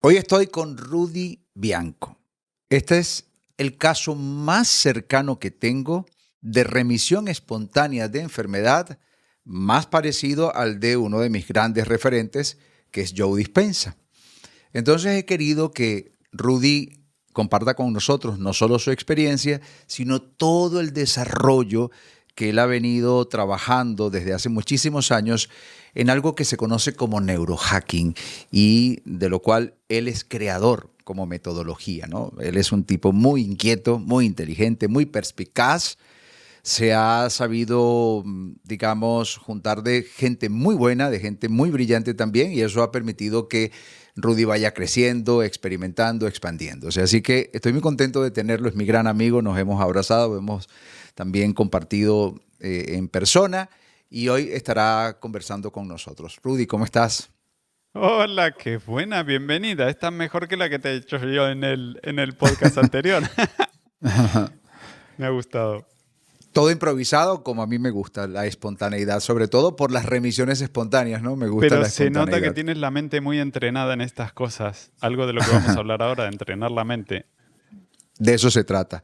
Hoy estoy con Rudy Bianco. Este es el caso más cercano que tengo de remisión espontánea de enfermedad, más parecido al de uno de mis grandes referentes, que es Joe Dispenza. Entonces he querido que Rudy comparta con nosotros no solo su experiencia, sino todo el desarrollo que él ha venido trabajando desde hace muchísimos años en algo que se conoce como neurohacking y de lo cual él es creador como metodología, ¿no? Él es un tipo muy inquieto, muy inteligente, muy perspicaz. Se ha sabido, digamos, juntar de gente muy buena, de gente muy brillante también, y eso ha permitido que Rudy vaya creciendo, experimentando, expandiendo. O sea, así que estoy muy contento de tenerlo, es mi gran amigo, nos hemos abrazado, hemos también compartido en persona y hoy estará conversando con nosotros. Rudy, ¿cómo estás? Hola, qué buena, bienvenida. Esta es mejor que la que te he hecho yo en el podcast anterior. Me ha gustado. Todo improvisado como a mí me gusta, la espontaneidad, sobre todo por las remisiones espontáneas, ¿no? Me gusta Pero la se nota que espontaneidad. tienes la mente muy entrenada en estas cosas. Algo de lo que vamos a hablar ahora, de entrenar la mente. De eso se trata.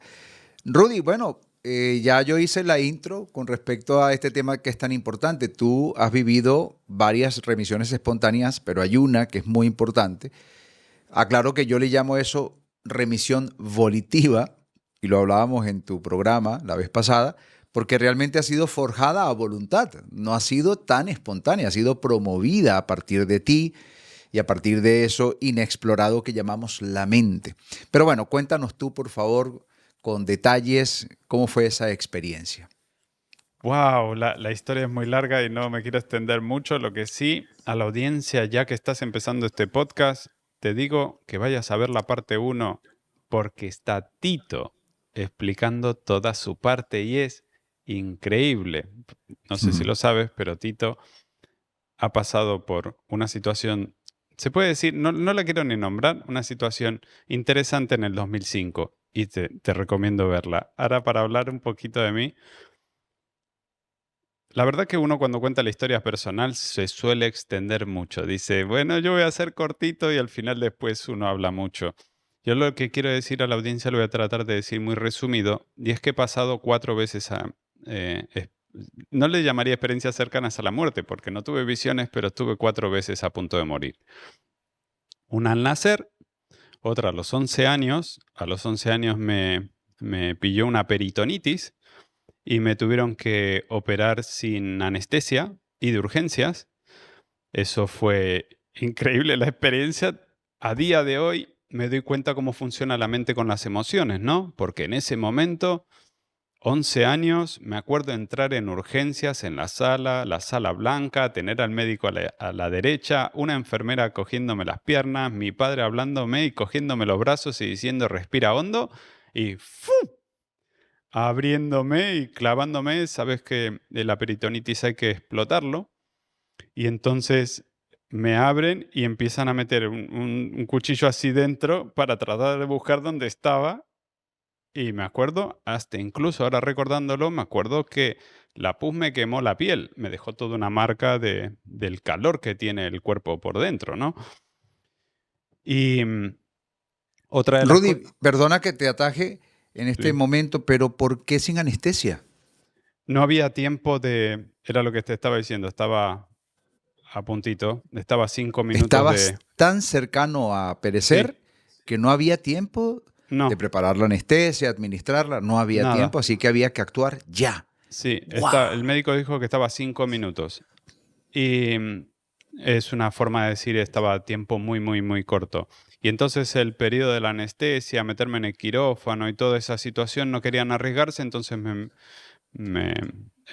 Rudy, bueno, ya yo hice la intro con respecto a este tema que es tan importante. Tú has vivido varias remisiones espontáneas, pero hay una que es muy importante. Aclaro que yo le llamo eso remisión volitiva, y lo hablábamos en tu programa la vez pasada, porque realmente ha sido forjada a voluntad, no ha sido tan espontánea, ha sido promovida a partir de ti y a partir de eso inexplorado que llamamos la mente. Pero bueno, cuéntanos tú, por favor, con detalles, cómo fue esa experiencia. Wow, la historia es muy larga y no me quiero extender mucho. Lo que sí, a la audiencia, ya que estás empezando este podcast, te digo que vayas a ver la parte uno, porque está Tito explicando toda su parte y es increíble. No sé si Mm. lo sabes, pero Tito ha pasado por una situación, se puede decir, no la quiero ni nombrar, una situación interesante en el 2005 y te recomiendo verla. Ahora, para hablar un poquito de mí, la verdad que uno cuando cuenta la historia personal se suele extender mucho. Dice, bueno, yo voy a ser cortito y al final después uno habla mucho. Yo lo que quiero decir a la audiencia lo voy a tratar de decir muy resumido, y es que he pasado 4 veces no le llamaría experiencias cercanas a la muerte, porque no tuve visiones, pero estuve 4 veces a punto de morir. Una al nacer, otra a los 11 años. A los 11 años me pilló una peritonitis y me tuvieron que operar sin anestesia y de urgencias. Eso fue increíble la experiencia. A día de hoy me doy cuenta cómo funciona la mente con las emociones, ¿no? Porque en ese momento, 11 años, me acuerdo entrar en urgencias en la sala blanca, tener al médico a la derecha, una enfermera cogiéndome las piernas, mi padre hablándome y cogiéndome los brazos y diciendo respira hondo y ¡fu! Abriéndome y clavándome. Sabes que la peritonitis hay que explotarlo. Y entonces me abren y empiezan a meter un cuchillo así dentro para tratar de buscar dónde estaba. Y me acuerdo, hasta incluso ahora recordándolo, me acuerdo que la pus me quemó la piel, me dejó toda una marca del calor que tiene el cuerpo por dentro, ¿no? Y otra de las cosas... Rudy, perdona que te ataje en este momento, pero ¿por qué sin anestesia? No había tiempo de... Era lo que te estaba diciendo, estaba a puntito, estaba a 5 minutos de... Estabas tan cercano a Sí, perecer que no había tiempo de no, preparar la anestesia, administrarla, no había nada. tiempo, así que había que actuar ya. Sí, el ¡Wow! médico dijo que estaba a 5 minutos. Y es una forma de decir estaba a tiempo muy, muy, muy corto. Y entonces el periodo de la anestesia, meterme en el quirófano y toda esa situación, no querían arriesgarse, entonces me-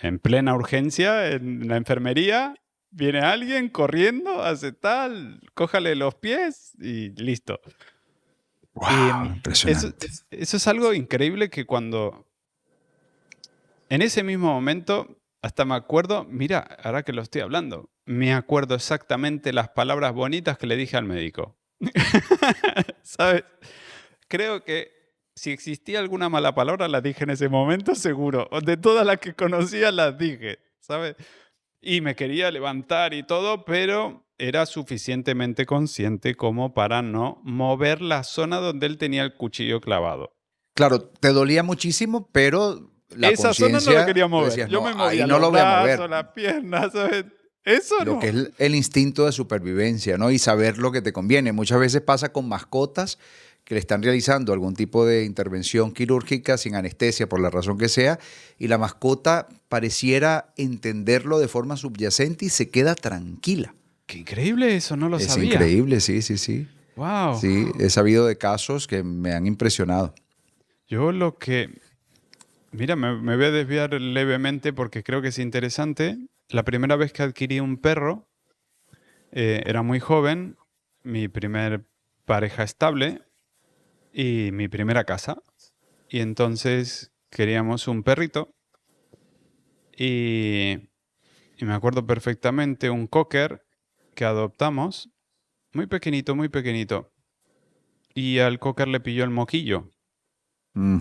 en plena urgencia, en la enfermería, viene alguien corriendo, hace tal, cójale los pies y listo. Y ¡Wow! eso, Impresionante. eso es algo increíble que cuando en ese mismo momento, hasta me acuerdo, mira, ahora que lo estoy hablando, me acuerdo exactamente las palabras bonitas que le dije al médico. ¿Sabes? Creo que si existía alguna mala palabra, la dije en ese momento, seguro. De todas las que conocía, las dije, ¿sabes? Y me quería levantar y todo, pero era suficientemente consciente como para no mover la zona donde él tenía el cuchillo clavado. Claro, te dolía muchísimo, pero la Esa zona no la conciencia, quería tú mover. decías, Yo no, me ahí movía no los lo voy a mover. brazos, las piernas, ¿sabes? Eso Lo que no. es el instinto de supervivencia, ¿no? Y saber lo que te conviene. Muchas veces pasa con mascotas que le están realizando algún tipo de intervención quirúrgica sin anestesia, por la razón que sea, y la mascota pareciera entenderlo de forma subyacente y se queda tranquila. Qué increíble eso, no lo Es sabía. increíble, sí, sí, sí. Wow. Sí, he sabido de casos que me han impresionado. Yo lo que... Mira, me voy a desviar levemente porque creo que es interesante. La primera vez que adquirí un perro, era muy joven, mi primer pareja estable y mi primera casa. Y entonces queríamos un perrito y, y me acuerdo perfectamente un cocker que adoptamos, muy pequeñito, muy pequeñito. Y al cocker le pilló el moquillo. Mm,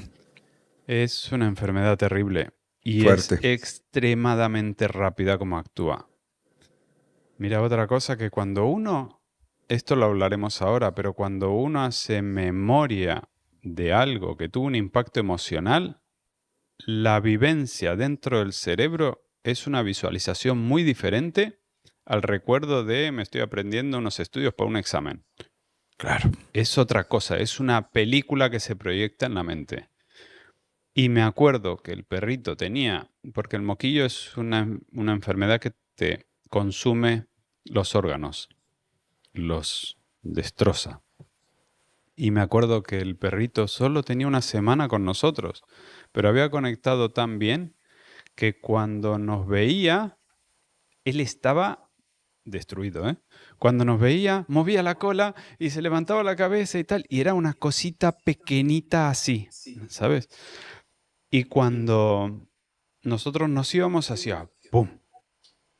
Es una enfermedad terrible y es fuerte. extremadamente rápida como actúa. Mira, otra cosa que cuando uno, esto lo hablaremos ahora, pero cuando uno hace memoria de algo que tuvo un impacto emocional, la vivencia dentro del cerebro es una visualización muy diferente al recuerdo de me estoy aprendiendo unos estudios para un examen. Claro. Es otra cosa, es una película que se proyecta en la mente. Y me acuerdo que el perrito tenía, porque el moquillo es una enfermedad que te consume los órganos, los destroza. Y me acuerdo que el perrito solo tenía una semana con nosotros, pero había conectado tan bien que cuando nos veía, él estaba destruido, ¿eh? Cuando nos veía, movía la cola y se levantaba la cabeza y tal, y era una cosita pequeñita así, ¿sabes? Y cuando nosotros nos íbamos, hacía ¡pum!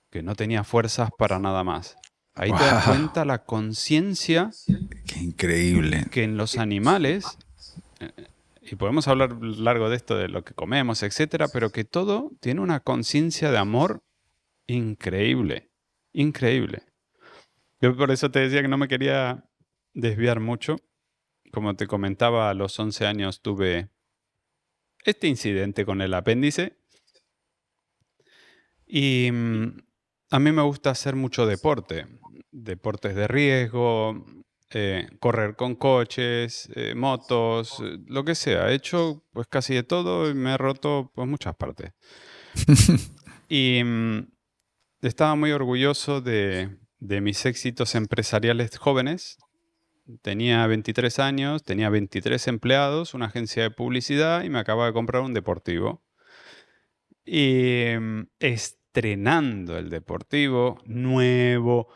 Que no tenía fuerzas para nada más. Ahí te das Wow, cuenta la conciencia qué increíble. que en los animales, eh, y podemos hablar largo de esto, de lo que comemos, etcétera, pero que todo tiene una conciencia de amor increíble, increíble. Yo por eso te decía que no me quería desviar mucho. Como te comentaba, a los 11 años tuve este incidente con el apéndice y a mí me gusta hacer mucho deporte, deportes de riesgo, correr con coches, motos, lo que sea. He hecho pues casi de todo y me he roto pues muchas partes. Y estaba muy orgulloso de mis éxitos empresariales jóvenes. Tenía 23 años, tenía 23 empleados, una agencia de publicidad y me acababa de comprar un deportivo. Y estrenando el deportivo, nuevo,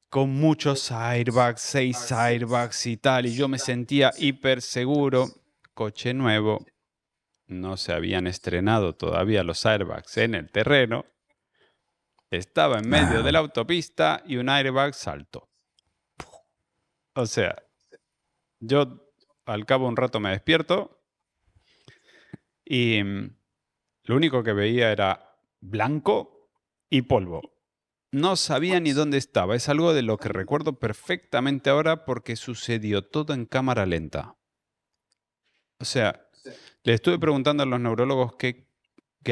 con muchos airbags, 6 airbags y tal, y yo me sentía hiper seguro. Coche nuevo, no se habían estrenado todavía los airbags en el terreno. Estaba en medio de Wow. la autopista y un airbag saltó. O sea, yo al cabo de un rato me despierto y lo único que veía era blanco y polvo. No sabía ni dónde estaba. Es algo de lo que recuerdo perfectamente ahora porque sucedió todo en cámara lenta. O sea, le estuve preguntando a los neurólogos qué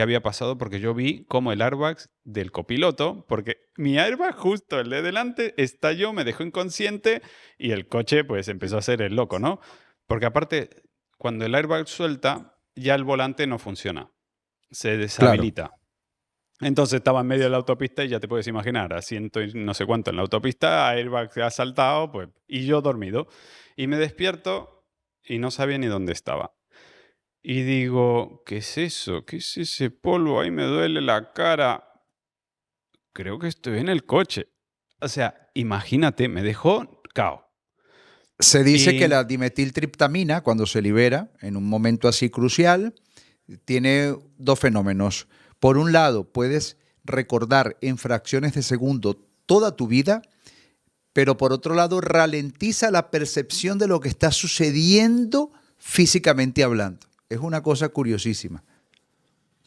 había pasado porque yo vi cómo el airbag del copiloto, porque mi airbag justo, el de delante, estalló, me dejó inconsciente y el coche pues empezó a hacer el loco, ¿no? Porque aparte, cuando el airbag suelta, ya el volante no funciona, se Claro. deshabilita. Entonces estaba en medio de la autopista y ya te puedes imaginar, a ciento y no sé cuánto en la autopista, airbag se ha saltado, pues, y yo dormido. Y me despierto y no sabía ni dónde estaba. Y digo, ¿qué es eso? ¿Qué es ese polvo? Ahí me duele la cara. Creo que estoy en el coche. O sea, imagínate, me dejó cao. Se dice que Y la dimetiltriptamina, cuando se libera en un momento así crucial, tiene dos fenómenos. Por un lado, puedes recordar en fracciones de segundo toda tu vida, pero por otro lado, ralentiza la percepción de lo que está sucediendo físicamente hablando. Es una cosa curiosísima.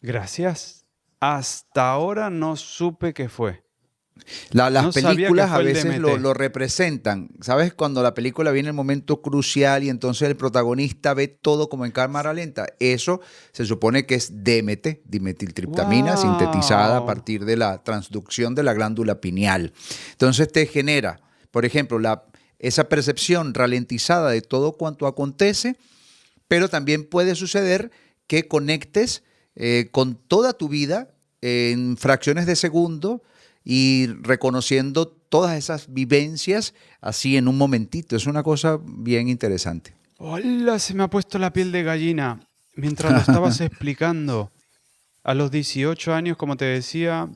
gracias. Hasta ahora no supe qué fue. Las No sabía que películas a fue el veces DMT. lo representan. ¿Sabes? Cuando la película viene el momento crucial y entonces el protagonista ve todo como en cámara lenta. Eso se supone que es DMT, dimetiltriptamina, sintetizada a ¡Wow! partir de la transducción de la glándula pineal. Entonces te genera, por ejemplo, esa percepción ralentizada de todo cuanto acontece, pero también puede suceder que conectes con toda tu vida en fracciones de segundo y reconociendo todas esas vivencias así en un momentito. Es una cosa bien interesante. ¡Hola! Se me ha puesto la piel de gallina. Mientras lo estabas explicando, a los 18 años, como te decía,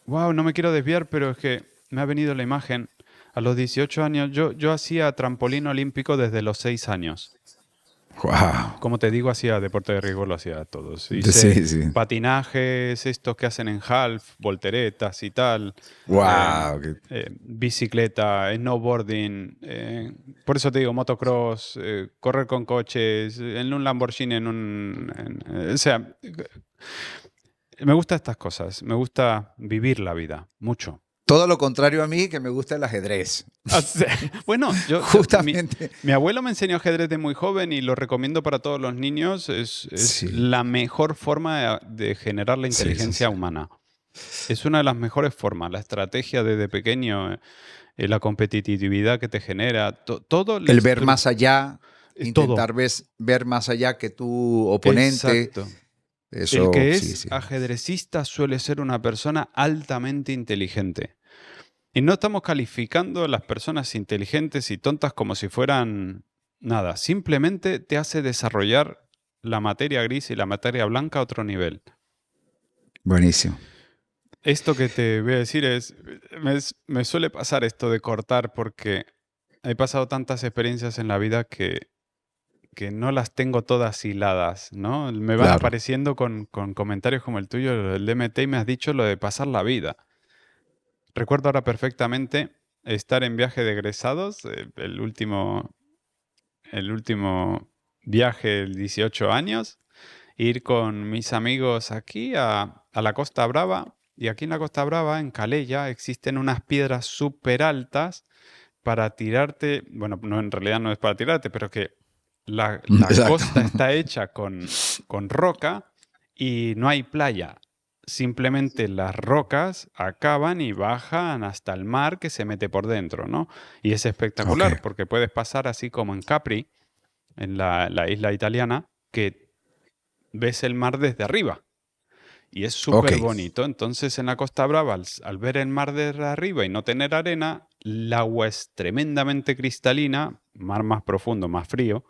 wow, no me quiero desviar, pero es que me ha venido la imagen. A los 18 años, yo hacía trampolín olímpico desde los 6 años. Wow. Como te digo, hacía deporte de riesgo, lo hacía a todos. Hice Sí, sí. patinajes, estos que hacen en half, volteretas y tal, eh, Wow. bicicleta, snowboarding, por eso te digo, motocross, correr con coches, en un Lamborghini, o sea, me gustan estas cosas, me gusta vivir la vida, mucho. Todo lo contrario a mí, que me gusta el ajedrez. O sea, bueno, Justamente. mi abuelo me enseñó ajedrez de muy joven y lo recomiendo para todos los niños. Es Sí, la mejor forma de generar la sí, sí, sí. inteligencia humana. Es una de las mejores formas. La estrategia desde pequeño, la competitividad que te genera, todo la El ver más allá, todo. intentar ver más allá que tu oponente. Exacto. El Eso, que sí, es sí. ajedrecista suele ser una persona altamente inteligente. Y no estamos calificando a las personas inteligentes y tontas como si fueran nada. Simplemente te hace desarrollar la materia gris y la materia blanca a otro nivel. Buenísimo. Esto que te voy a decir me suele pasar esto de cortar porque he pasado tantas experiencias en la vida que no las tengo todas hiladas, ¿no? Me van Claro. apareciendo con comentarios como el tuyo, el DMT, y me has dicho lo de pasar la vida. Recuerdo ahora perfectamente estar en viaje de egresados, el último viaje, el 18 años, ir con mis amigos aquí a la Costa Brava. Y aquí en la Costa Brava, en Calella, existen unas piedras súper altas para tirarte. Bueno, no, en realidad no es para tirarte, pero que la Exacto. costa está hecha con roca y no hay playa. Simplemente las rocas acaban y bajan hasta el mar que se mete por dentro, ¿no? Y es Ok. espectacular porque puedes pasar así como en Capri, en la isla italiana, que ves el mar desde arriba. Y es Ok. súper bonito. Entonces en la Costa Brava, al ver el mar desde arriba y no tener arena, el agua es tremendamente cristalina, mar más profundo, más frío,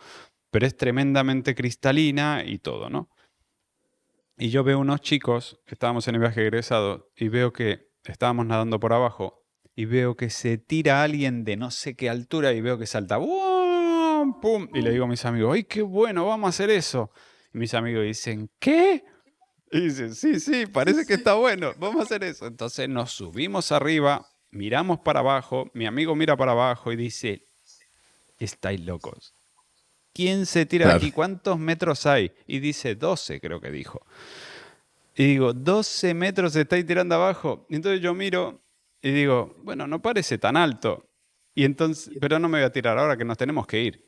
pero es tremendamente cristalina y todo, ¿no? Y yo veo unos chicos que estábamos en el viaje egresado y veo que estábamos nadando por abajo y veo que se tira alguien de no sé qué altura y veo que salta ¡Bum! ¡Pum! Y le digo a mis amigos, ¡ay, qué bueno! Vamos a hacer eso. Y mis amigos dicen, ¿qué? Y dicen, sí, sí, parece que está bueno, vamos a hacer eso. Entonces nos subimos arriba, miramos para abajo, mi amigo mira para abajo y dice, estáis locos. ¿Quién se tira de Claro. aquí? ¿Cuántos metros hay? Y dice 12, creo que dijo. Y digo, 12 metros se estáis tirando abajo. Y entonces yo miro y digo, bueno, no parece tan alto. Y entonces, pero no me voy a tirar ahora que nos tenemos que ir.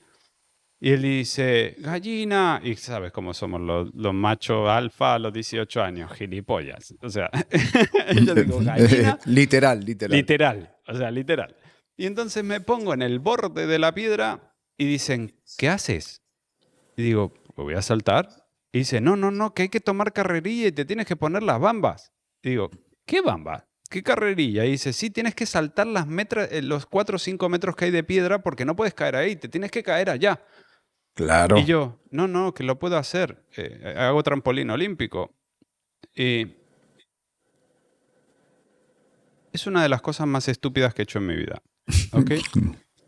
Y él dice, gallina. Y sabes cómo somos los machos alfa a los 18 años, gilipollas. O sea, yo digo, gallina, Literal, literal. literal. O sea, literal. Y entonces me pongo en el borde de la piedra y dicen, ¿qué haces? Y digo, pues voy a saltar. Y dice, no, no, no, que hay que tomar carrerilla y te tienes que poner las bambas. Y digo, ¿qué bambas? ¿Qué carrerilla? Y dice, sí, tienes que saltar los 4 o 5 metros que hay de piedra porque no puedes caer ahí, te tienes que caer allá. Y Claro. yo, no, no, que lo puedo hacer. Hago trampolín olímpico. Y es una de las cosas más estúpidas que he hecho en mi vida. ¿Ok?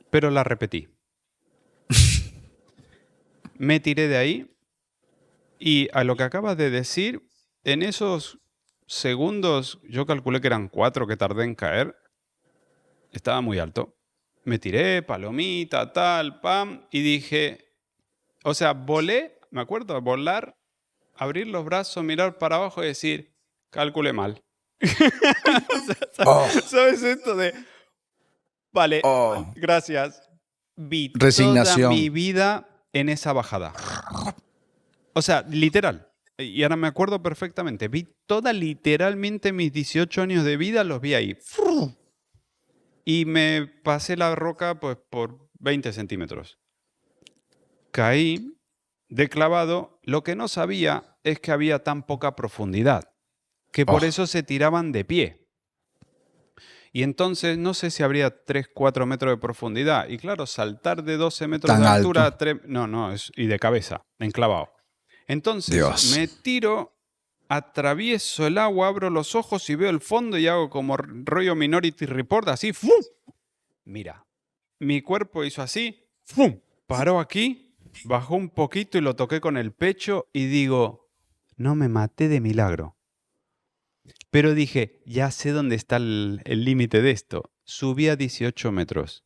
Pero la repetí. Me tiré de ahí y a lo que acabas de decir, en esos segundos, yo calculé que eran 4 que tardé en caer, estaba muy alto. Me tiré, palomita, tal, pam, y dije, o sea, volé, me acuerdo, volar, abrir los brazos, mirar para abajo y decir, calculé mal. O sea, Oh, ¿sabes esto de, vale, oh. gracias, vi toda mi Resignación. vida en esa bajada? O sea, literal. Y ahora me acuerdo perfectamente. Vi literalmente mis 18 años de vida, los vi ahí. Y me pasé la roca pues por 20 centímetros. Caí de clavado. Lo que no sabía es que había tan poca profundidad, que por Oh, eso se tiraban de pie. Y entonces no sé si habría 3, 4 metros de profundidad. Y claro, saltar de 12 metros de tan alto. altura, no, y de cabeza, enclavado. Entonces Dios. me tiro, atravieso el agua, abro los ojos y veo el fondo y hago como rollo Minority Report, así, ¡fum! Mira, mi cuerpo hizo así, ¡fum! Paró aquí, bajó un poquito y lo toqué con el pecho y digo, no me maté de milagro. Pero dije, ya sé dónde está el límite de esto. Subí a 18 metros.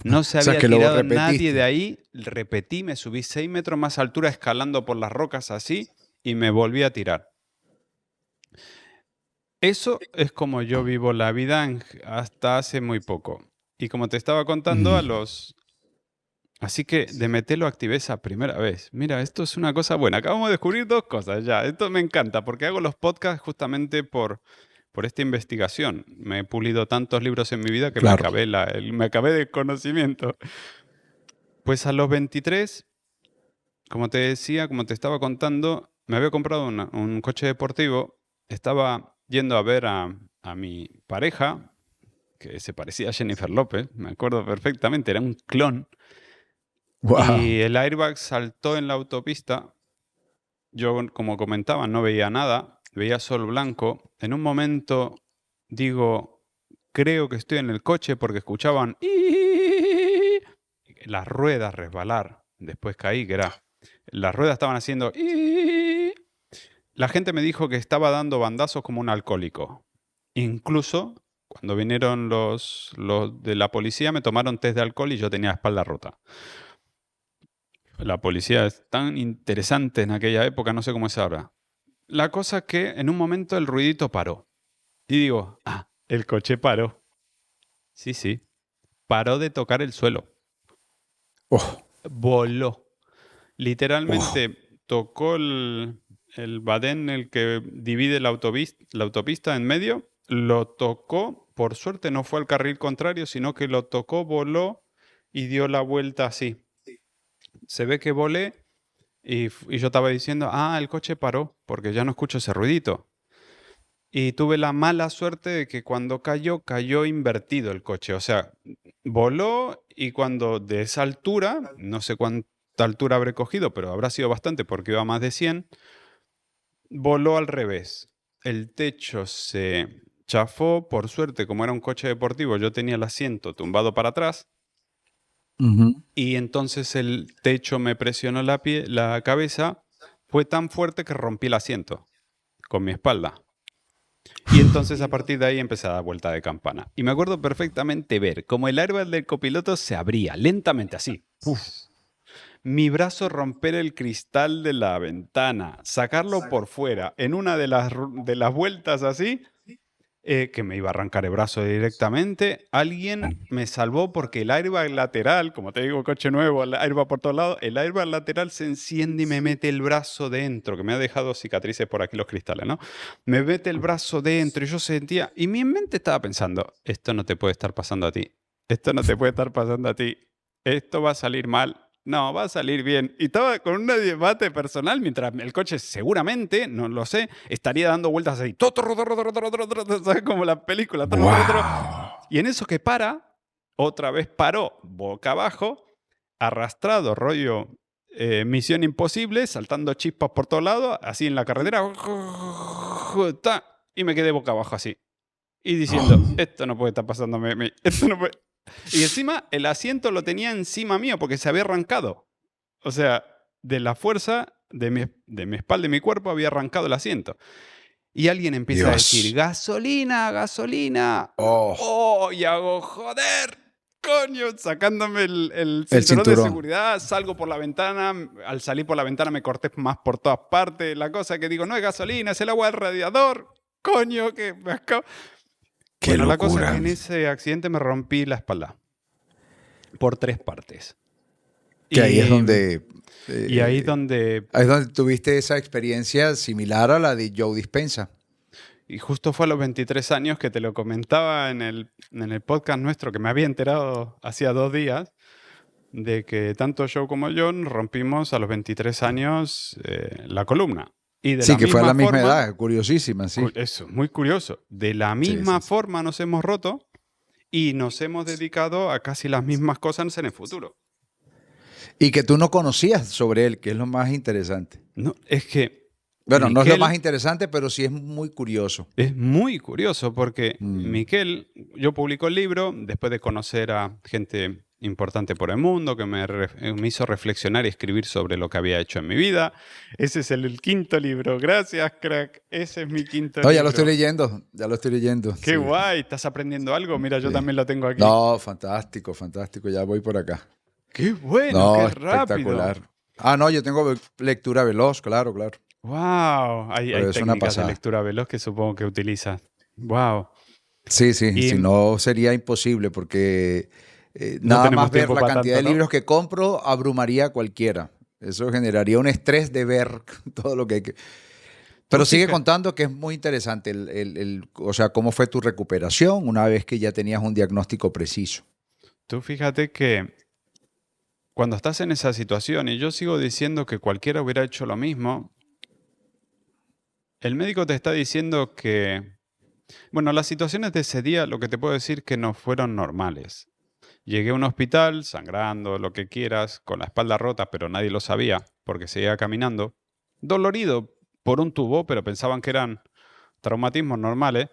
No se O sea había que lo tirado nadie de repetiste. ahí. Repetí, me subí 6 metros más altura escalando por las rocas así y me volví a tirar. Eso es como yo vivo la vida hasta hace muy poco. Y como te estaba contando, Mm. Así que de Meté lo activé esa primera vez. Mira, esto es una cosa buena. Acabamos de descubrir dos cosas ya. Esto me encanta porque hago los podcasts justamente por esta investigación. Me he pulido tantos libros en mi vida que Claro. me acabé de conocimiento. Pues a los 23, como te decía, como te estaba contando, me había comprado un coche deportivo. Estaba yendo a ver a mi pareja, que se parecía a Jennifer López, me acuerdo perfectamente, era un clon. Wow. Y el airbag saltó en la autopista. Yo, como comentaba, no veía nada, veía sol blanco. En un momento digo, creo que estoy en el coche porque escuchaban las ruedas resbalar. Después caí, las ruedas estaban haciendo. La gente me dijo que estaba dando bandazos como un alcohólico. Incluso cuando vinieron los de la policía me tomaron test de alcohol y yo tenía la espalda rota. La policía es tan interesante en aquella época, no sé cómo es ahora. La cosa es que en un momento el ruidito paró. Y digo, el coche paró. Sí, sí. Paró de tocar el suelo. Oh, Voló. oh. Literalmente tocó el badén, el que divide la autopista en medio. Lo tocó. Por suerte no fue al carril contrario, sino que lo tocó, voló y dio la vuelta así. Se ve que volé. Y yo estaba diciendo, el coche paró, porque ya no escucho ese ruidito. Y tuve la mala suerte de que cuando cayó invertido el coche. O sea, voló y cuando de esa altura, no sé cuánta altura habré cogido, pero habrá sido bastante porque iba a más de 100, voló al revés. El techo se chafó, por suerte, como era un coche deportivo, yo tenía el asiento tumbado para atrás. Ujú. Y entonces el techo me presionó la cabeza. Fue tan fuerte que rompí el asiento con mi espalda. Y entonces a partir de ahí empecé a dar vuelta de campana. Y me acuerdo perfectamente ver cómo el airbag del copiloto se abría lentamente así. Uf. Mi brazo romper el cristal de la ventana, sacarlo por fuera en una de las vueltas así, que me iba a arrancar el brazo directamente. Alguien me salvó porque el airbag lateral, como te digo, coche nuevo, el airbag por todos lados, el airbag lateral se enciende y me mete el brazo dentro, que me ha dejado cicatrices por aquí los cristales, ¿no? Me mete el brazo dentro y yo sentía, y mi mente estaba pensando, esto no te puede estar pasando a ti, esto no te puede estar pasando a ti, esto va a salir mal. No, va a salir bien. Y estaba con un debate personal mientras el coche seguramente, no lo sé, estaría dando vueltas así. ¿Sabes? Como la película. Wow. Y en eso que para, otra vez paró boca abajo, arrastrado, rollo Misión Imposible, saltando chispas por todos lados, así en la carretera. Y me quedé boca abajo así. Y diciendo, Oh, esto no puede estar pasándome a mí. Esto no puede... Y encima el asiento lo tenía encima mío porque se había arrancado. O sea, de la fuerza de mi espalda y mi cuerpo había arrancado el asiento. Y alguien empieza a decir, Dios. gasolina, gasolina. Oh, Oh, y hago, joder, coño, sacándome el el cinturón de cinturón. seguridad, salgo por la ventana, al salir por la ventana me corté más por todas partes. La cosa que digo, no es gasolina, es el agua del radiador. coño, que me acabo... Qué Bueno, la cosa es locura. que en ese accidente me rompí la espalda por 3 partes. Que ahí es Y, donde, y ahí es donde tuviste esa experiencia similar a la de Joe Dispenza. y justo fue a los 23 años que te lo comentaba en el podcast nuestro, que me había enterado hacía 2 días, de que tanto Joe como yo nos rompimos a los 23 años la columna. Y de Sí, la que fue a misma la misma forma, edad, curiosísima, sí. eso, muy curioso, de la Sí, misma sí, sí. forma nos hemos roto y nos hemos dedicado a casi las mismas cosas en el futuro. Y que tú no conocías sobre él, que es lo más interesante. No, es que Bueno, no es lo más Miquel interesante, pero sí es muy curioso. es muy curioso porque Mm. Miquel, yo publico el libro después de conocer a gente importante por el mundo que me hizo reflexionar y escribir sobre lo que había hecho en mi vida. Ese es el quinto libro. Gracias, crack. Ese es mi quinto No, ya lo estoy libro. leyendo, ya lo estoy leyendo, Qué sí, guay, ¿estás aprendiendo algo? Mira, yo sí. también lo tengo aquí. No, fantástico, fantástico, ya voy por acá. Qué bueno, No, qué rápido. espectacular. Ah, no, yo tengo lectura veloz, claro, claro. Wow, hay, Pero hay es una técnicas de pasada. lectura veloz que supongo que utilizas. Wow. Sí, sí, si Y no sería imposible porque no nada tenemos más ver tiempo la para cantidad tanto, de ¿no? libros que compro abrumaría a cualquiera. Eso generaría un estrés de ver todo lo que hay que... Tú Pero sigue fíjate. contando que es muy interesante o sea, cómo fue tu recuperación una vez que ya tenías un diagnóstico preciso. Tú fíjate que cuando estás en esa situación, y yo sigo diciendo que cualquiera hubiera hecho lo mismo, el médico te está diciendo que, bueno, las situaciones de ese día, lo que te puedo decir que no fueron normales. Llegué a un hospital, sangrando, lo que quieras, con la espalda rota, pero nadie lo sabía, porque seguía caminando. Dolorido por un tubo, pero pensaban que eran traumatismos normales.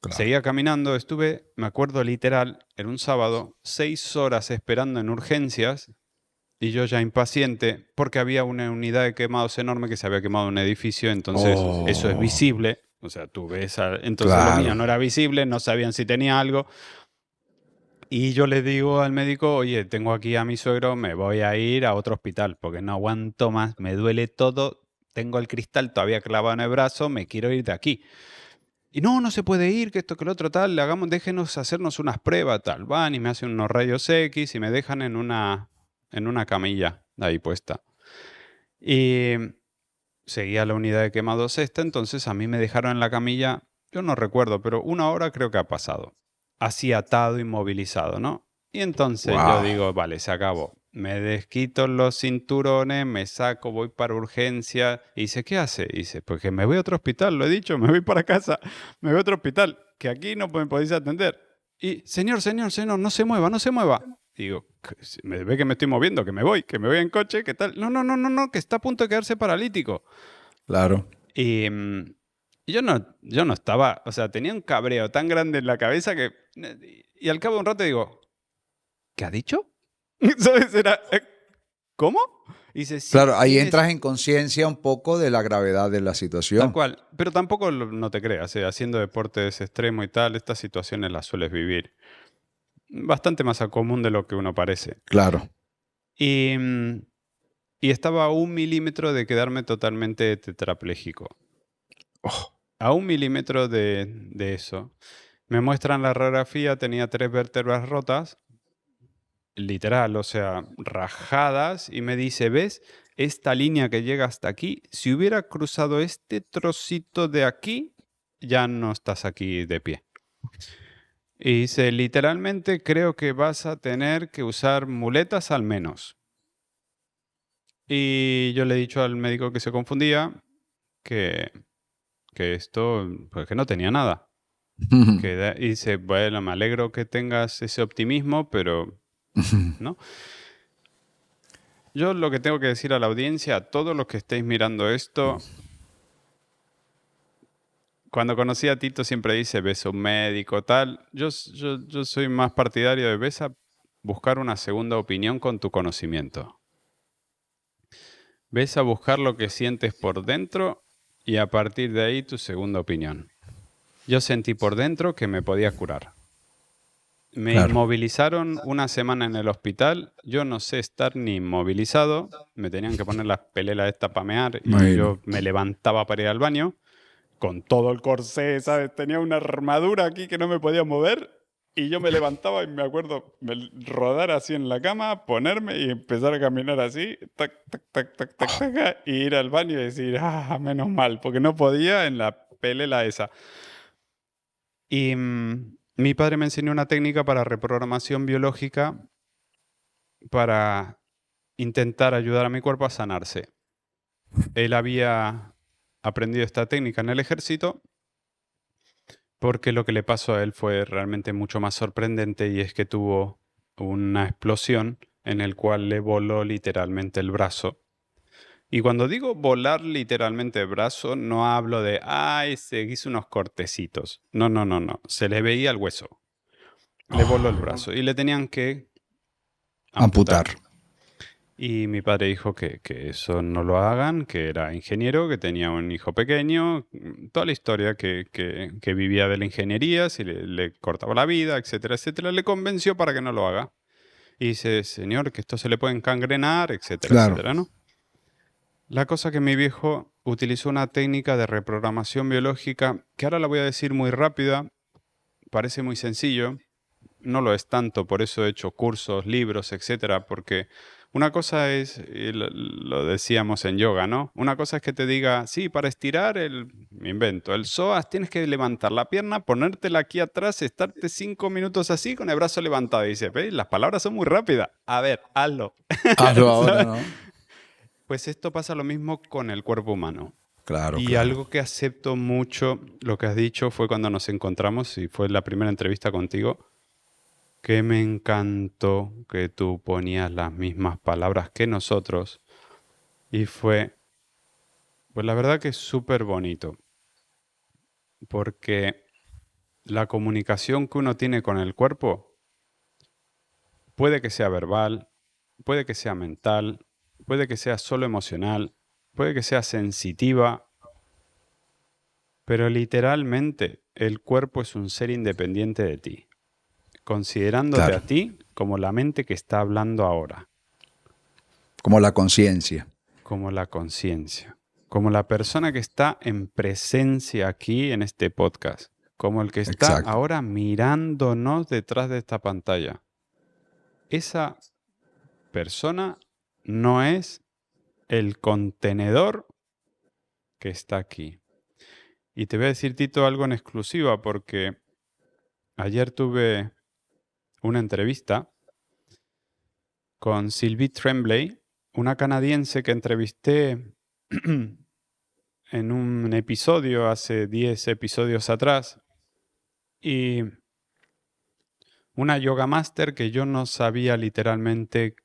Claro. Seguía caminando, estuve, me acuerdo literal, en un sábado, 6 horas esperando en urgencias. Y yo ya impaciente, porque había una unidad de quemados enorme que se había quemado en un edificio, entonces eso es Oh, visible. O sea, tú ves, entonces lo mío claro. no era visible, no sabían si tenía algo. Y yo le digo al médico, oye, tengo aquí a mi suegro, me voy a ir a otro hospital, porque no aguanto más, me duele todo, tengo el cristal todavía clavado en el brazo, me quiero ir de aquí. Y no, no se puede ir, que esto, que lo otro, tal, déjenos hacernos unas pruebas, tal. Van y me hacen unos rayos X y me dejan en una camilla ahí puesta. Y seguía la unidad de quemados esta, entonces a mí me dejaron en la camilla, yo no recuerdo, pero 1 hora creo que ha pasado. Así atado, inmovilizado, ¿no? Y entonces yo Wow. digo, vale, se acabó. Me desquito los cinturones, me saco, voy para urgencia. Y dice, ¿qué hace? Y dice, pues que me voy a otro hospital, lo he dicho, me voy para casa, me voy a otro hospital, que aquí no me podéis atender. Y, señor, señor, señor, no se mueva, no se mueva. Digo, me ve que me estoy moviendo, que me voy en coche, ¿qué tal? No, no, no, no, no, que está a punto de quedarse paralítico. Claro. Y yo no estaba, o sea, tenía un cabreo tan grande en la cabeza que... Y al cabo de un rato digo, ¿qué ha dicho? ¿Sabes? Era, ¿cómo? Y dice, sí, Claro, ahí sí, entras en conciencia un poco de la gravedad de la tal situación. cual. Pero tampoco no te creas, haciendo deportes extremo y tal, estas situaciones las sueles vivir bastante más a común de lo que uno parece. Claro. Y, y estaba a 1 milímetro de quedarme totalmente tetrapléjico. Oh, A 1 milímetro de eso. Me muestran la radiografía, tenía 3 vértebras rotas, literal, o sea, rajadas, y me dice, ¿ves? Esta línea que llega hasta aquí, si hubiera cruzado este trocito de aquí, ya no estás aquí de pie. Y dice, literalmente creo que vas a tener que usar muletas al menos. Y yo le he dicho al médico que se confundía que, que esto, pues que no tenía nada. Y dice, bueno, me alegro que tengas ese optimismo, pero ¿no? Yo lo que tengo que decir a la audiencia, a todos los que estéis mirando esto, cuando conocí a Tito siempre dice, ves a un médico, tal. Yo soy más partidario de ves a buscar una segunda opinión con tu conocimiento. Ves a buscar lo que sientes por dentro y a partir de ahí tu segunda opinión. Yo sentí por dentro que me podía curar. Me claro. inmovilizaron una semana en el hospital. Yo no sé estar ni inmovilizado. Me tenían que poner las pelelas esta para mear y Imagino. yo me levantaba para ir al baño. con todo el corsé, ¿sabes? Tenía una armadura aquí que no me podía mover y yo me levantaba y me acuerdo rodar así en la cama, ponerme y empezar a caminar así, tac, tac, tac, tac, tac, tac, y ir al baño y decir, menos mal, porque no podía en la pelela esa. Y mi padre me enseñó una técnica para reprogramación biológica para intentar ayudar a mi cuerpo a sanarse. Él había aprendido esta técnica en el ejército porque lo que le pasó a él fue realmente mucho más sorprendente y es que tuvo una explosión en el cual le voló literalmente el brazo. Y cuando digo volar literalmente el brazo, no hablo de, se hizo unos cortecitos. No, no, no, no. Se le veía el hueso. Le voló el brazo y le tenían que amputar. Y mi padre dijo que eso no lo hagan, que era ingeniero, que tenía un hijo pequeño, toda la historia que vivía de la ingeniería, si le cortaba la vida, etcétera, etcétera, le convenció para que no lo haga. Y dice, señor, que esto se le puede encangrenar, etcétera, Claro. etcétera, ¿no? La cosa que mi viejo utilizó una técnica de reprogramación biológica, que ahora la voy a decir muy rápida, parece muy sencillo, no lo es tanto, por eso he hecho cursos, libros, etcétera, porque una cosa es, y lo decíamos en yoga, ¿no? Una cosa es que te diga, sí, para estirar me invento, el psoas tienes que levantar la pierna, ponértela aquí atrás, estarte 5 minutos así con el brazo levantado. Y dices, ¿veis? Las palabras son muy rápidas. A ver, hazlo. Hazlo ahora, ¿Sabes? ¿no? Pues esto pasa lo mismo con el cuerpo humano. Claro, Y claro. algo que acepto mucho, lo que has dicho fue cuando nos encontramos, y fue la primera entrevista contigo, que me encantó que tú ponías las mismas palabras que nosotros y pues la verdad que es súper bonito, porque la comunicación que uno tiene con el cuerpo puede que sea verbal, puede que sea mental, puede que sea solo emocional, puede que sea sensitiva, pero literalmente el cuerpo es un ser independiente de ti, considerándote Claro. a ti como la mente que está hablando ahora. Como la conciencia. Como la conciencia, como la persona que está en presencia aquí en este podcast, como el que está Exacto. ahora mirándonos detrás de esta pantalla. Esa persona no es el contenedor que está aquí. Y te voy a decir, Tito, algo en exclusiva, porque ayer tuve una entrevista con Sylvie Tremblay, una canadiense que entrevisté en un episodio hace 10 episodios atrás, y una yoga master que yo no sabía literalmente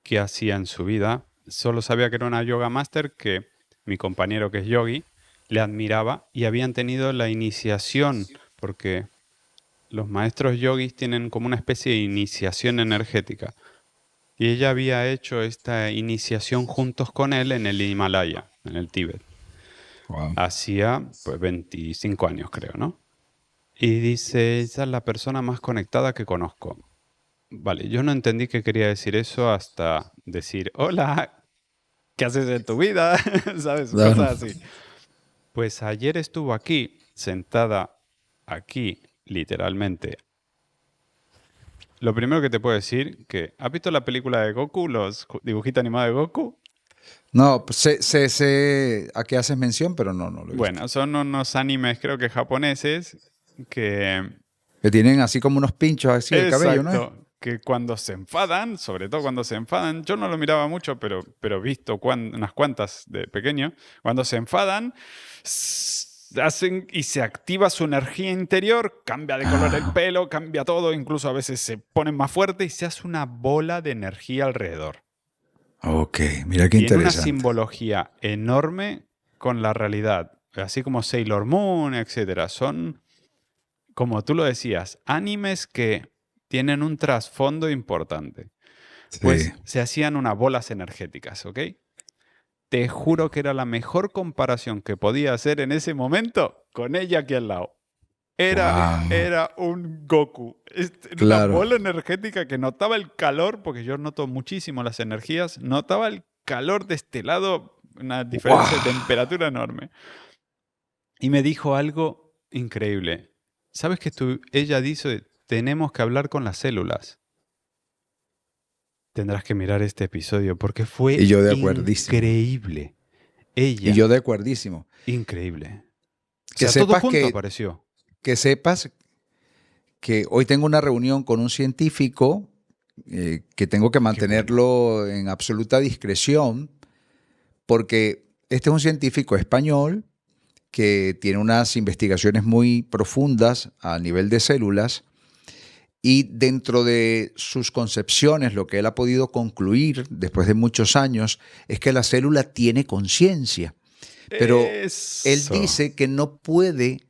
qué hacía en su vida. Solo sabía que era una yoga master que mi compañero, que es yogi, le admiraba y habían tenido la iniciación, porque los maestros yogis tienen como una especie de iniciación energética. Y ella había hecho esta iniciación juntos con él en el Himalaya, en el Tíbet. Wow. Hacía pues 25 años, creo, ¿no? Y dice, esa es la persona más conectada que conozco. Vale, yo no entendí qué quería decir eso hasta decir, hola, ¿qué haces en tu vida? ¿Sabes? Claro. Cosas así. Pues ayer estuvo aquí, sentada aquí, literalmente. Lo primero que te puedo decir, que ¿has visto la película de Goku, los dibujitos animados de Goku? No, pues sé a qué haces mención, pero no lo he visto. Bueno, son unos animes, creo que japoneses, que Que tienen así como unos pinchos así de cabello, ¿no es? exacto, que cuando se enfadan, sobre todo cuando se enfadan, yo no lo miraba mucho, pero he visto unas cuantas de pequeño, cuando se enfadan, hacen y se activa su energía interior, cambia de color el pelo, cambia todo, incluso a veces se ponen más fuerte y se hace una bola de energía alrededor. Ok, mira qué Tiene una interesante. simbología enorme con la realidad, así como Sailor Moon, etcétera. Son, como tú lo decías, animes que tienen un trasfondo importante. Sí. Pues se hacían unas bolas energéticas, ¿ok? Te juro que era la mejor comparación que podía hacer en ese momento con ella aquí al lado. Wow. Era un Goku. Era una Claro. bola energética que notaba el calor, porque yo noto muchísimo las energías, notaba el calor de este lado, una diferencia de Wow. temperatura enorme. Y me dijo algo increíble. ¿Sabes qué? Ella dice, tenemos que hablar con las células. Tendrás que mirar este episodio porque Y fue yo de acuerdísimo. increíble. Y yo Ella, de acuerdísimo. increíble. O Que sea, todo sepas junto apareció. que sepas que hoy tengo una reunión con un científico que tengo que Qué bueno. mantenerlo en absoluta discreción porque este es un científico español que tiene unas investigaciones muy profundas a nivel de células y dentro de sus concepciones lo que él ha podido concluir después de muchos años es que la célula tiene conciencia, pero él Eso. dice que no puede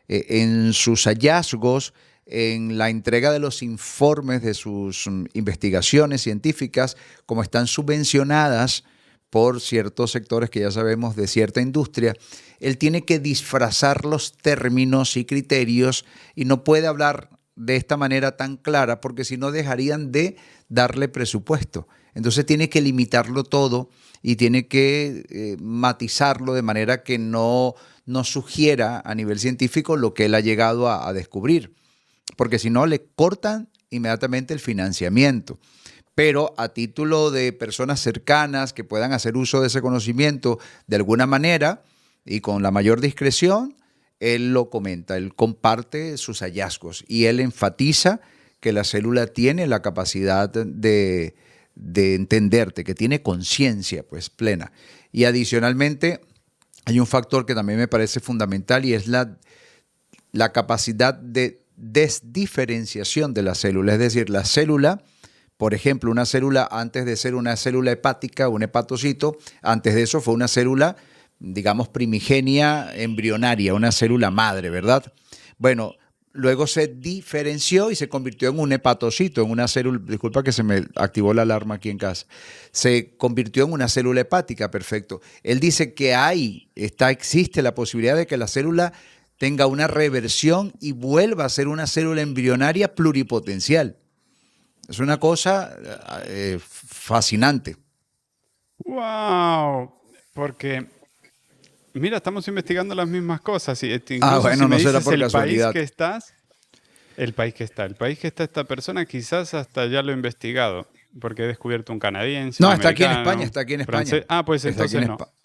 en sus hallazgos, en la entrega de los informes de sus investigaciones científicas, como están subvencionadas por ciertos sectores que ya sabemos de cierta industria, él tiene que disfrazar los términos y criterios y no puede hablar de esta manera tan clara porque si no dejarían de darle presupuesto. Entonces tiene que limitarlo todo y tiene que matizarlo de manera que no sugiera a nivel científico lo que él ha llegado a descubrir, porque si no le cortan inmediatamente el financiamiento. Pero a título de personas cercanas que puedan hacer uso de ese conocimiento de alguna manera y con la mayor discreción, él lo comenta, él comparte sus hallazgos y él enfatiza que la célula tiene la capacidad de entenderte, que tiene conciencia pues plena. Y adicionalmente hay un factor que también me parece fundamental y es la capacidad de desdiferenciación de la célula. Es decir, la célula, por ejemplo, una célula antes de ser una célula hepática, un hepatocito, antes de eso fue una célula, digamos, primigenia, embrionaria, una célula madre, ¿verdad? Bueno, luego se diferenció y se convirtió en un hepatocito, en una célula, disculpa que se me activó la alarma aquí en casa, se convirtió en una célula hepática, perfecto. Él dice que existe la posibilidad de que la célula tenga una reversión y vuelva a ser una célula embrionaria pluripotencial. Es una cosa fascinante. ¡Wow! Porque, mira, estamos investigando las mismas cosas. Y Ah, incluso si bueno, me no será dices por casualidad. el país que está esta persona, quizás hasta ya lo he investigado. Porque he descubierto un canadiense, un No, está aquí en España, americano, está aquí en España. francés. Ah, pues Está aquí en entonces no. España.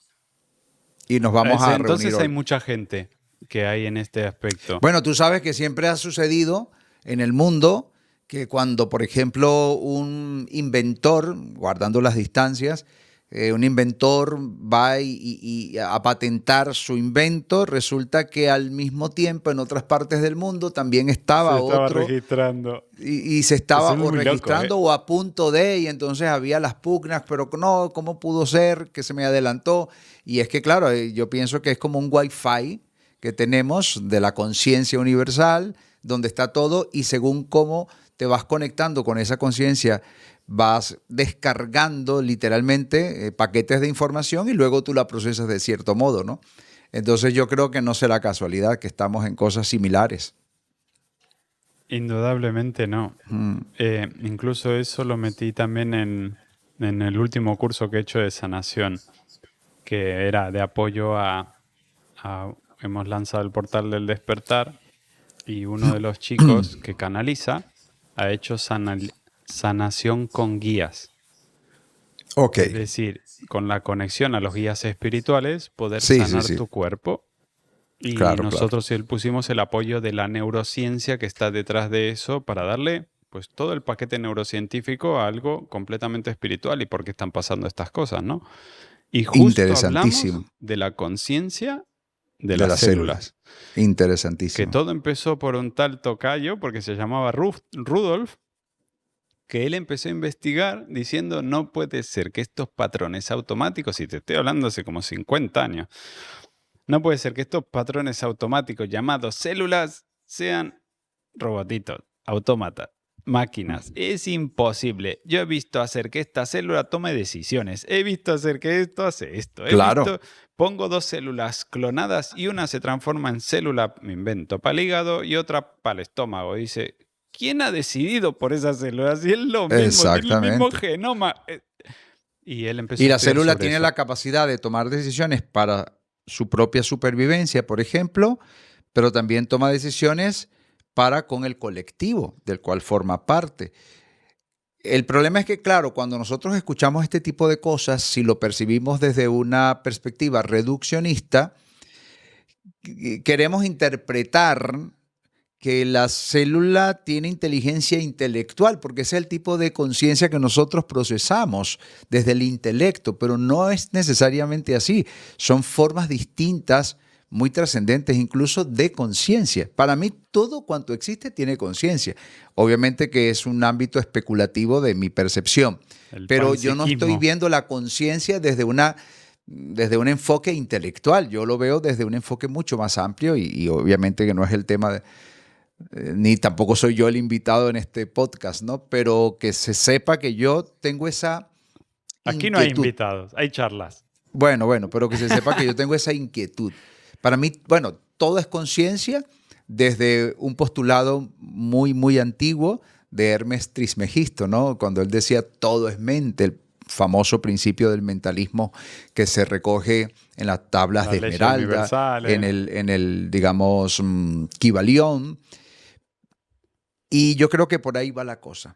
Y nos vamos a reunir Entonces hay hoy. mucha gente que hay en este aspecto. Bueno, tú sabes que siempre ha sucedido en el mundo que cuando, por ejemplo, un inventor, guardando las distancias, un inventor va a patentar su invento, resulta que al mismo tiempo en otras partes del mundo también estaba Se estaba otro registrando. y se Eso estaba es o muy loco, ¿eh? registrando o a punto de, y entonces había las pugnas, pero no, ¿cómo pudo ser que se me adelantó? Y es que, claro, yo pienso que es como un wifi que tenemos de la conciencia universal, donde está todo, y según cómo te vas conectando con esa conciencia, vas descargando literalmente paquetes de información y luego tú la procesas de cierto modo, ¿no? Entonces yo creo que no será casualidad que estamos en cosas similares. Indudablemente no. Incluso eso lo metí también en el último curso que he hecho de sanación, que era de apoyo hemos lanzado el portal del despertar y uno de los chicos que canaliza ha hecho sanación con guías. Ok. Es decir, con la conexión a los guías espirituales, poder Sí, sanar sí. tu cuerpo. Y Claro, claro. nosotros pusimos el apoyo de la neurociencia que está detrás de eso para darle pues todo el paquete neurocientífico a algo completamente espiritual y por qué están pasando estas cosas, ¿no? Y justo hablamos Interesantísimo. de la conciencia de De las las células. células. Que Interesantísimo. todo empezó por un tal tocayo, porque se llamaba Rudolf, que él empezó a investigar diciendo no puede ser que estos patrones automáticos, y te estoy hablando hace como 50 años, no puede ser que estos patrones automáticos llamados células sean robotitos, autómatas, máquinas. Es imposible. Yo he visto hacer que esta célula tome decisiones. He visto hacer que esto hace esto. Claro. Pongo dos células clonadas y una se transforma en célula, me invento, para el hígado y otra para el estómago. Dice, ¿quién ha decidido por esas células? Si es lo mismo, tiene el mismo Exactamente. genoma. Y él empezó Y a la estudiar célula sobre tiene eso. la capacidad de tomar decisiones para su propia supervivencia, por ejemplo, pero también toma decisiones para con el colectivo del cual forma parte. El problema es que, claro, cuando nosotros escuchamos este tipo de cosas, si lo percibimos desde una perspectiva reduccionista, queremos interpretar que la célula tiene inteligencia intelectual, porque ese es el tipo de conciencia que nosotros procesamos desde el intelecto, pero no es necesariamente así. Son formas distintas, muy trascendentes incluso de conciencia. Para mí todo cuanto existe tiene conciencia. Obviamente que es un ámbito especulativo de mi percepción, El pero yo no estoy panpsiquismo. viendo la conciencia desde un enfoque intelectual. Yo lo veo desde un enfoque mucho más amplio y obviamente que no es el tema ni tampoco soy yo el invitado en este podcast, ¿no? Pero que se sepa que yo tengo esa Aquí no hay inquietud. invitados, hay charlas. Bueno, pero que se sepa que yo tengo esa inquietud. Para mí, bueno, todo es conciencia desde un postulado muy antiguo de Hermes Trismegisto, ¿no? Cuando él decía todo es mente, el famoso principio del mentalismo que se recoge en las tablas Las de leyes Esmeralda, universales. en el digamos, Kybalión. Y yo creo que por ahí va la cosa.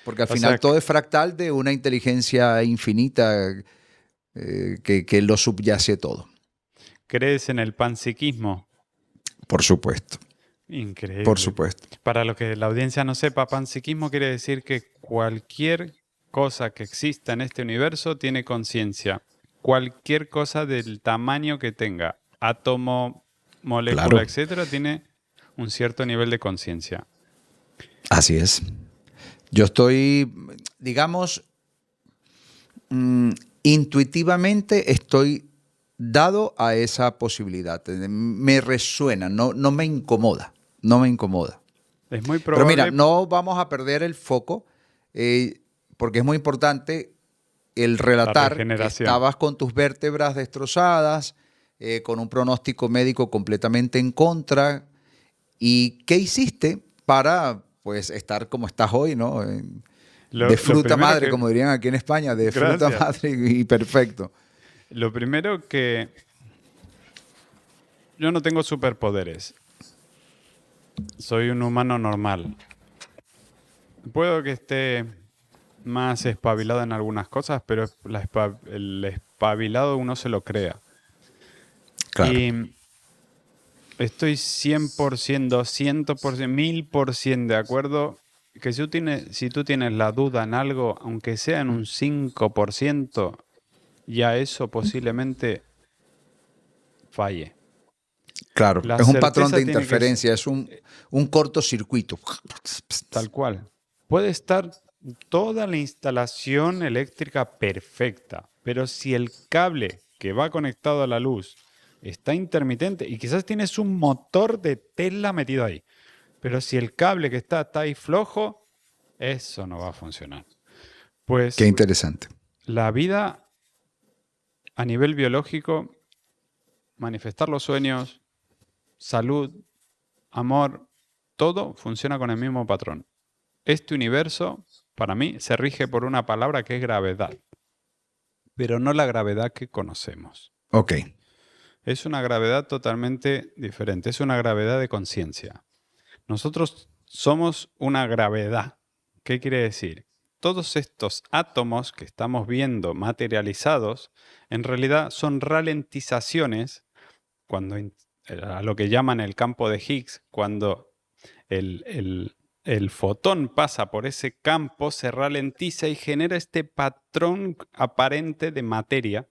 Porque al O sea, final todo es fractal de una inteligencia infinita que lo subyace todo. ¿crees en el panpsiquismo? Por supuesto, por Increíble. supuesto. Para lo que la audiencia no sepa, panpsiquismo quiere decir que cualquier cosa que exista en este universo tiene conciencia. Cualquier cosa del tamaño que tenga, átomo, molécula, Claro, etcétera, tiene un cierto nivel de conciencia. así es. Yo estoy, digamos, intuitivamente estoy dado a esa posibilidad. Me resuena, no me incomoda, no me incomoda. Es muy Pero mira, probable no vamos a perder el foco, porque es muy importante el la relatar que regeneración. estabas con tus vértebras destrozadas, con un pronóstico médico completamente en contra. ¿Y qué hiciste para, pues, estar como estás hoy, ¿no? De Lo fruta primero madre, que... como dirían aquí en España, de fruta Gracias. madre y perfecto. Lo primero que... Yo no tengo superpoderes. Soy un humano normal. Puedo que esté más espabilado en algunas cosas, pero el espabilado uno se lo crea. Claro, Y estoy 100%, 200%, 1000% de acuerdo que si tú tienes la duda en algo, aunque sea en un 5%, ya eso posiblemente falle. claro. La Es un patrón certeza de tiene que ser interferencia, es un cortocircuito. tal cual. Puede estar toda la instalación eléctrica perfecta, pero si el cable que va conectado a la luz está intermitente y quizás tienes un motor de Tesla metido ahí, pero si el cable que está ahí flojo, eso no va a funcionar. Qué Pues interesante. la vida a nivel biológico, manifestar los sueños, salud, amor, todo funciona con el mismo patrón. Este universo, para mí, se rige por una palabra que es gravedad, pero no la gravedad que conocemos. Ok, Es una gravedad totalmente diferente, es una gravedad de conciencia. Nosotros somos una gravedad. ¿Qué quiere decir? Todos estos átomos que estamos viendo materializados, en realidad son ralentizaciones a lo que llaman el campo de Higgs, cuando el fotón pasa por ese campo, se ralentiza y genera este patrón aparente de materia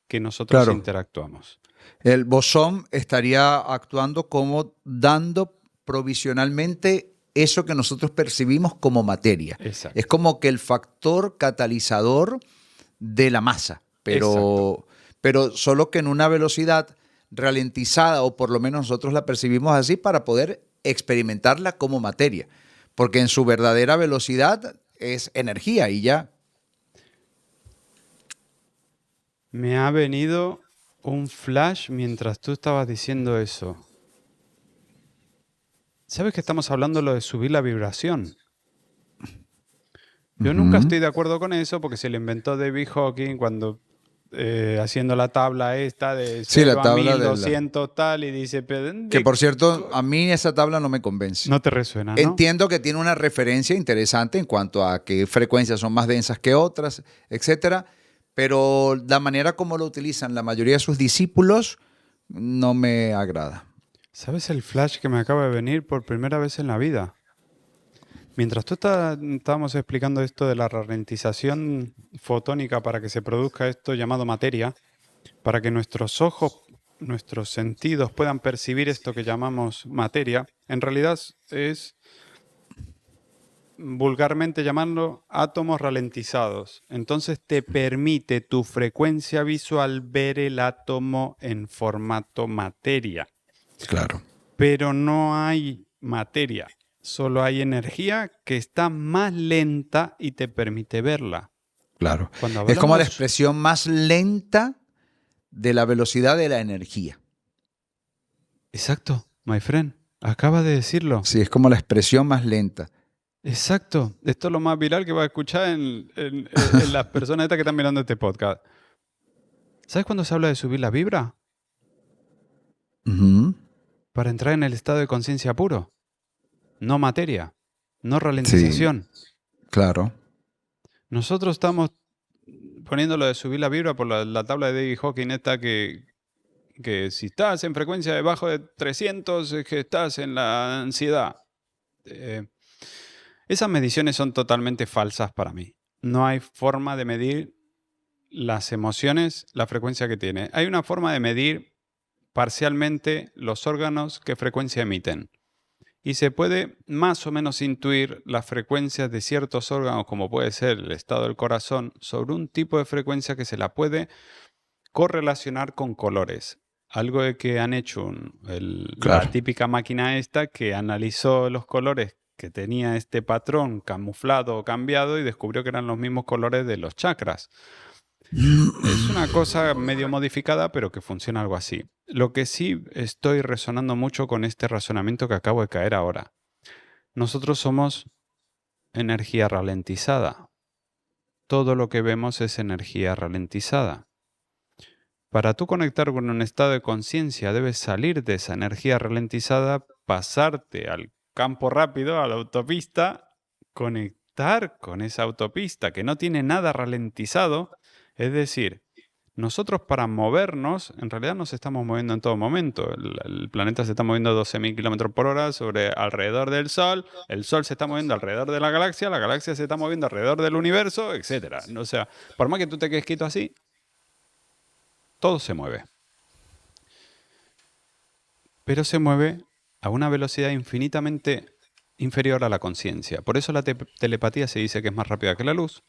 que nosotros claro. interactuamos. El bosón estaría actuando como dando provisionalmente eso que nosotros percibimos como materia. Es Exacto, como que el factor catalizador de la masa, exacto. pero solo que en una velocidad ralentizada, o por lo menos nosotros la percibimos así para poder experimentarla como materia, porque en su verdadera velocidad es energía y ya. Me ha venido un flash mientras tú estabas diciendo eso. ¿Sabes que estamos hablando lo de subir la vibración? Yo nunca Ujú. estoy de acuerdo con eso porque se lo inventó David Hawking cuando haciendo la tabla esta de Sí, la 0 a tabla de la... 1200 tal, y dice, pero Que por cierto, a mí esa tabla no me convence. no te resuena, ¿no? Entiendo que tiene una referencia interesante en cuanto a qué frecuencias son más densas que otras, etcétera, pero la manera como lo utilizan la mayoría de sus discípulos no me agrada. ¿Sabes el flash que me acaba de venir por primera vez en la vida? Mientras tú estábamos explicando esto de la ralentización fotónica para que se produzca esto llamado materia, para que nuestros ojos, nuestros sentidos puedan percibir esto que llamamos materia, en realidad es vulgarmente llamarlo átomos ralentizados. Entonces te permite tu frecuencia visual ver el átomo en formato materia. Claro. Pero no hay materia, solo hay energía que está más lenta y te permite verla. Claro. Cuando Es como la hablamos... expresión más lenta de la velocidad de la energía. Exacto, my friend, acaba de decirlo. Sí, es como la expresión más lenta. Exacto, esto es lo más viral que vas a escuchar en las personas estas que están mirando este podcast. ¿Sabes cuándo se habla de subir la vibra? Ujú. Para entrar en el estado de conciencia puro, no materia, no Sí, ralentización. claro. Nosotros estamos poniéndolo de subir la vibra por la tabla de David Hawking esta que si estás en frecuencia debajo de 300 es que estás en la ansiedad. Eh, esas mediciones son totalmente falsas para mí. No hay forma de medir las emociones, la frecuencia que tiene. Hay una forma de medir parcialmente los órganos qué frecuencia emiten. Y se puede más o menos intuir las frecuencias de ciertos órganos, como puede ser el estado del corazón, sobre un tipo de frecuencia que se la puede correlacionar con colores. Algo de que han hecho la Claro. típica máquina esta que analizó los colores que tenía este patrón camuflado o cambiado y descubrió que eran los mismos colores de los chakras. Es una cosa medio modificada, pero que funciona algo así. Lo que sí estoy resonando mucho con este razonamiento que acabo de caer ahora. Nosotros somos energía ralentizada. Todo lo que vemos es energía ralentizada. Para tú conectar con un estado de conciencia, debes salir de esa energía ralentizada, pasarte al campo rápido, a la autopista, conectar con esa autopista que no tiene nada ralentizado. Es decir, nosotros para movernos, en realidad nos estamos moviendo en todo momento. El planeta se está moviendo a 12.000 kilómetros por hora alrededor del Sol, el Sol se está moviendo alrededor de la galaxia se está moviendo alrededor del universo, etc. O sea, por más que tú te quedes quieto así, todo se mueve. Pero se mueve a una velocidad infinitamente inferior a la conciencia. Por eso la telepatía se dice que es más rápida que la luz.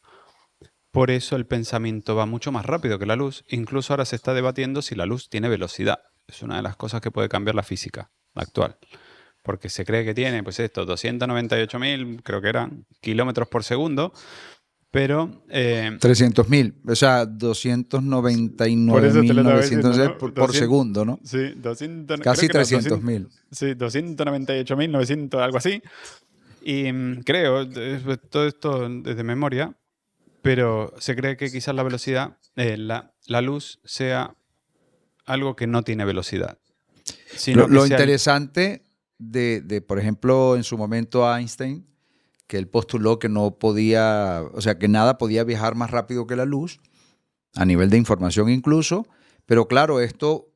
Por eso el pensamiento va mucho más rápido que la luz. Incluso ahora se está debatiendo si la luz tiene velocidad. Es una de las cosas que puede cambiar la física actual. Porque se cree que tiene, pues esto, 298.000, creo que eran, kilómetros por segundo. Pero 300.000, o sea, por eso te lo estaba diciendo, 299.900 ¿no? por segundo, ¿no? Sí, 200, creo Casi que era 200, 300.000. sí, 298.900, algo así. Y creo, todo esto desde memoria, pero se cree que quizás la velocidad, la luz sea algo que no tiene velocidad, Lo, sino que lo sea interesante por ejemplo, en su momento Einstein, que él postuló que no podía, o sea, que nada podía viajar más rápido que la luz, a nivel de información incluso, pero claro, esto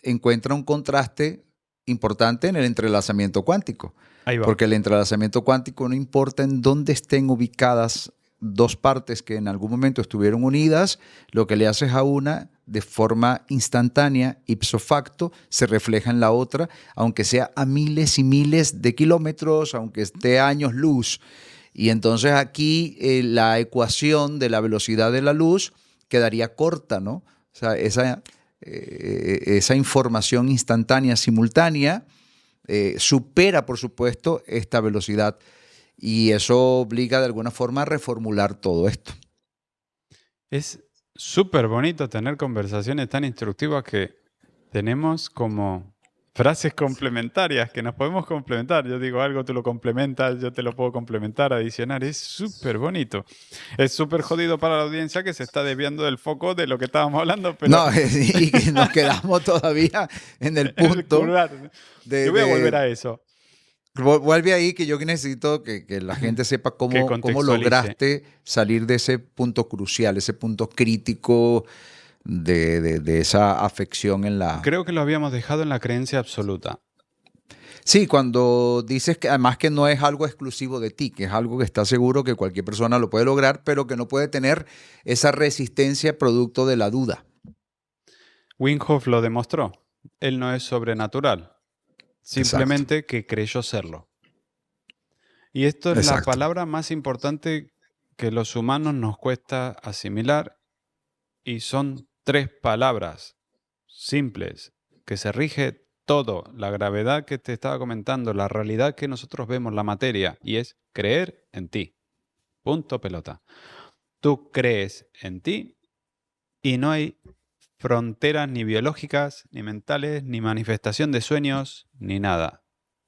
encuentra un contraste importante en el entrelazamiento cuántico, ahí va. porque el entrelazamiento cuántico no importa en dónde estén ubicadas dos partes que en algún momento estuvieron unidas, lo que le haces a una de forma instantánea, ipso facto, se refleja en la otra, aunque sea a miles y miles de kilómetros, aunque esté a años luz. Y entonces aquí la ecuación de la velocidad de la luz quedaría corta, ¿no? O sea, esa información instantánea, simultánea, supera, por supuesto, esta velocidad. Y eso obliga de alguna forma a reformular todo esto. Es súper bonito tener conversaciones tan instructivas que tenemos como Frases complementarias, que nos podemos complementar. Yo digo algo, tú lo complementas, yo te lo puedo complementar, adicionar. Es súper bonito. Es súper jodido para la audiencia que se está desviando del foco de lo que estábamos hablando, pero No, y que nos quedamos todavía en el el punto currar. de, Yo voy a volver de- a eso, vuelve ahí que yo necesito que la gente sepa que cómo contextualice. lograste salir de ese punto crucial, ese punto crítico de esa afección en la... Creo que lo habíamos dejado en la creencia absoluta. Sí, cuando dices que además que no es algo exclusivo de ti, que es algo que estás seguro que cualquier persona lo puede lograr, pero que no puede tener esa resistencia producto de la duda. Wim Hof lo demostró. Él no es sobrenatural, Exacto, simplemente que creyó serlo. Y esto es la exacto. palabra más importante que los humanos nos cuesta asimilar y son 3 palabras simples que se rige todo, la gravedad que te estaba comentando, la realidad que nosotros vemos, la materia, y es creer en ti. Punto pelota. Tú crees en ti y no hay fronteras ni biológicas, ni mentales, ni manifestación de sueños, ni nada.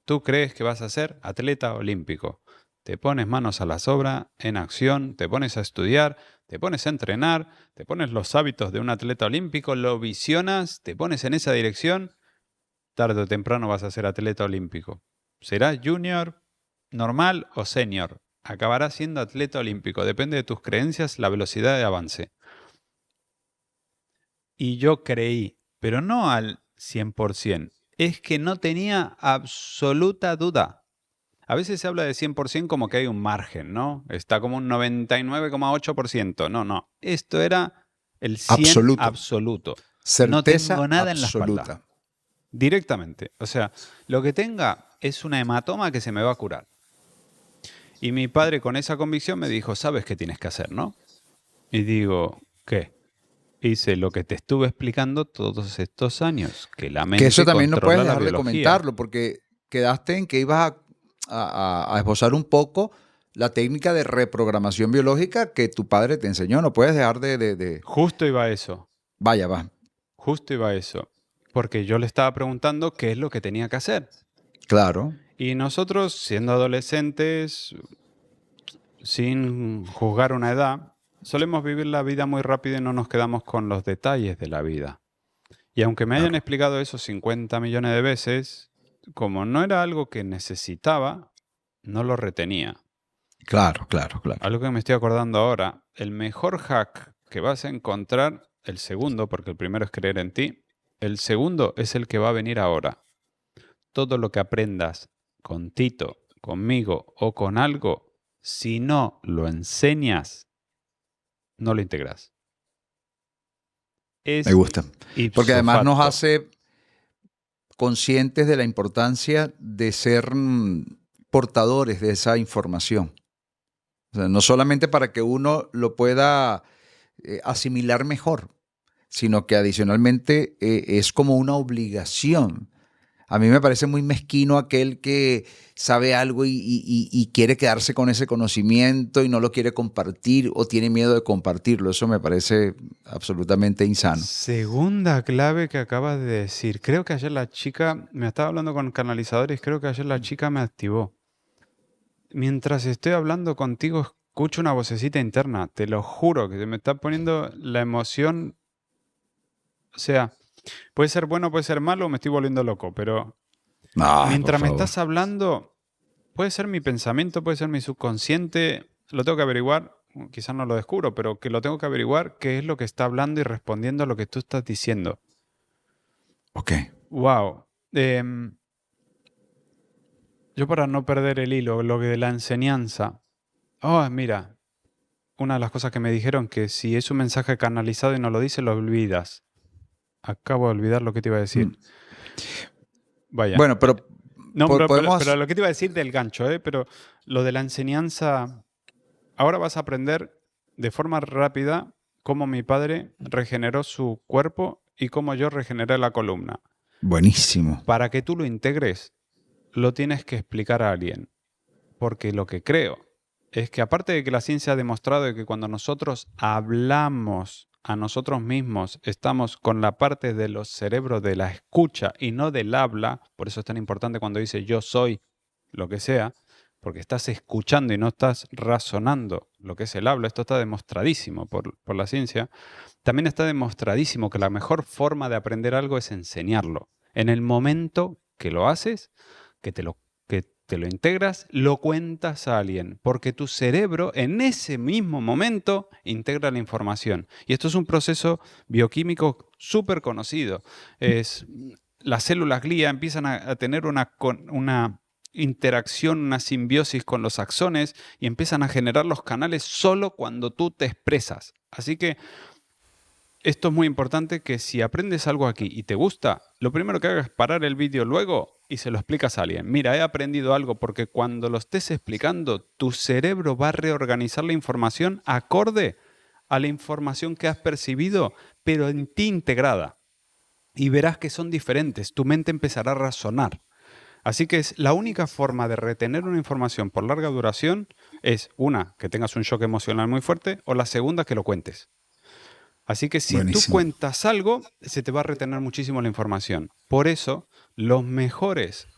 Tú crees que vas a ser atleta olímpico. Te pones manos a la obra, en acción, te pones a estudiar, te pones a entrenar, te pones los hábitos de un atleta olímpico, lo visionas, te pones en esa dirección, tarde o temprano vas a ser atleta olímpico. Serás junior, normal o senior. Acabarás siendo atleta olímpico. Depende de tus creencias, la velocidad de avance. Y yo creí, pero no al 100%. Es que no tenía absoluta duda. A veces se habla de 100% como que hay un margen, ¿no? Está como un 99,8%. No, no. Esto era el 100 Absoluto. absoluto. No Certeza tengo nada en la espalda. absoluta. Directamente. O sea, lo que tenga es una hematoma que se me va a curar. Y mi padre con esa convicción me dijo, ¿sabes qué tienes que hacer, no? Y digo, ¿qué? Hice lo que te estuve explicando todos estos años, que la Que eso mente también no puedes controla la dejar de biología. comentarlo, porque quedaste en que ibas a esbozar un poco la técnica de reprogramación biológica que tu padre te enseñó. No puedes dejar Justo iba a eso, Vaya, va. justo iba a eso. Porque yo le estaba preguntando qué es lo que tenía que hacer. Claro, Y nosotros, siendo adolescentes, sin juzgar una edad, solemos vivir la vida muy rápido y no nos quedamos con los detalles de la vida. Y aunque me hayan claro, explicado eso 50 millones de veces, como no era algo que necesitaba, no lo retenía. claro, claro, claro. Algo que me estoy acordando ahora, el mejor hack que vas a encontrar, el segundo, porque el primero es creer en ti, el segundo es el que va a venir ahora. Todo lo que aprendas con Tito, conmigo o con algo, si no lo enseñas, no lo integras. Me Es gusta. Porque ipso además nos facto. hace conscientes de la importancia de ser portadores de esa información. O sea, no solamente para que uno lo pueda asimilar mejor, sino que adicionalmente es como una obligación. A mí me parece muy mezquino aquel que sabe algo y quiere quedarse con ese conocimiento y no lo quiere compartir o tiene miedo de compartirlo. Eso me parece absolutamente insano. Segunda clave que acabas de decir. Creo que ayer la chica, me estaba hablando con canalizadores, creo que ayer la chica me activó. Mientras estoy hablando contigo, escucho una vocecita interna, te lo juro, que se me está poniendo la emoción. O sea, puede ser bueno, puede ser malo, me estoy volviendo loco, pero Ah, por mientras me favor. estás hablando, puede ser mi pensamiento, puede ser mi subconsciente, lo tengo que averiguar, quizás no lo descubro, pero que lo tengo que averiguar qué es lo que está hablando y respondiendo a lo que tú estás diciendo. Ok. Wow. Yo para no perder el hilo, lo que de la enseñanza. Oh, mira, una de las cosas que me dijeron que si es un mensaje canalizado y no lo dice, lo olvidas. Acabo de olvidar lo que te iba a Mm. decir. Vaya. Bueno, pero No, pero podemos... lo que te iba a decir del gancho, ¿eh? Pero lo de la enseñanza, ahora vas a aprender de forma rápida cómo mi padre regeneró su cuerpo y cómo yo regeneré la columna. Buenísimo. Para que tú lo integres, lo tienes que explicar a alguien. Porque lo que creo es que aparte de que la ciencia ha demostrado de que cuando nosotros hablamos a nosotros mismos, estamos con la parte de los cerebros de la escucha y no del habla, por eso es tan importante cuando dice yo soy lo que sea, porque estás escuchando y no estás razonando lo que es el habla. Esto está demostradísimo por la ciencia. También está demostradísimo que la mejor forma de aprender algo es enseñarlo. En el momento que lo haces, que te lo integras, lo cuentas a alguien, porque tu cerebro en ese mismo momento integra la información. Y esto es un proceso bioquímico súper conocido. Las células glía empiezan a tener una interacción, una simbiosis con los axones y empiezan a generar los canales solo cuando tú te expresas. Así que esto es muy importante, que si aprendes algo aquí y te gusta, lo primero que hagas es parar el vídeo luego y se lo explicas a alguien. Mira, he aprendido algo, porque cuando lo estés explicando, tu cerebro va a reorganizar la información acorde a la información que has percibido, pero en ti integrada. Y verás que son diferentes. Tu mente empezará a razonar. Así que es la única forma de retener una información por larga duración es, una, que tengas un shock emocional muy fuerte, o la segunda, que lo cuentes. Así que si tú Buenísimo. cuentas algo, se te va a retener muchísimo la información. Por eso, los mejores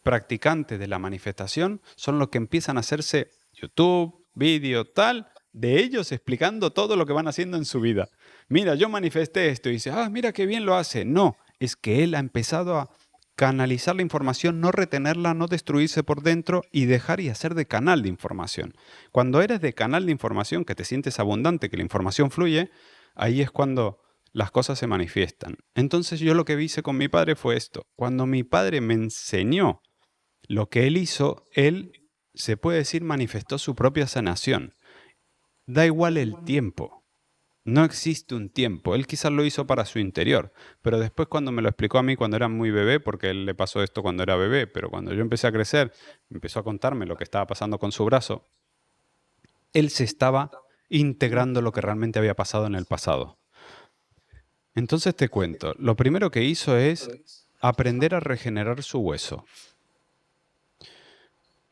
practicantes de la manifestación son los que empiezan a hacerse YouTube, vídeo, tal, de ellos explicando todo lo que van haciendo en su vida. Mira, yo manifesté esto y dice, mira qué bien lo hace. No, es que él ha empezado a canalizar la información, no retenerla, no destruirse por dentro y dejar y hacer de canal de información. Cuando eres de canal de información, que te sientes abundante, que la información fluye, ahí es cuando las cosas se manifiestan. Entonces yo lo que hice con mi padre fue esto. Cuando mi padre me enseñó lo que él hizo, él, se puede decir, manifestó su propia sanación. Da igual el tiempo. No existe un tiempo. Él quizás lo hizo para su interior, pero después, cuando me lo explicó a mí cuando era muy bebé, porque él le pasó esto cuando era bebé, pero cuando yo empecé a crecer, empezó a contarme lo que estaba pasando con su brazo, él se estaba integrando lo que realmente había pasado en el pasado. Entonces te cuento, lo primero que hizo es aprender a regenerar su hueso.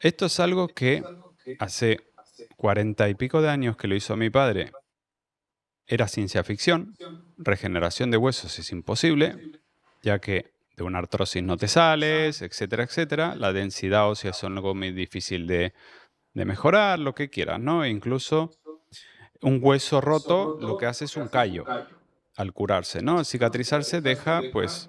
Esto es algo que hace 40 y pico de años que lo hizo mi padre. Era ciencia ficción. Regeneración de huesos es imposible, ya que de una artrosis no te sales, etcétera, etcétera. La densidad ósea es algo muy difícil de mejorar, lo que quieras, ¿no? E incluso un hueso roto lo que hace es un callo al curarse, ¿no? Al cicatrizarse deja, pues,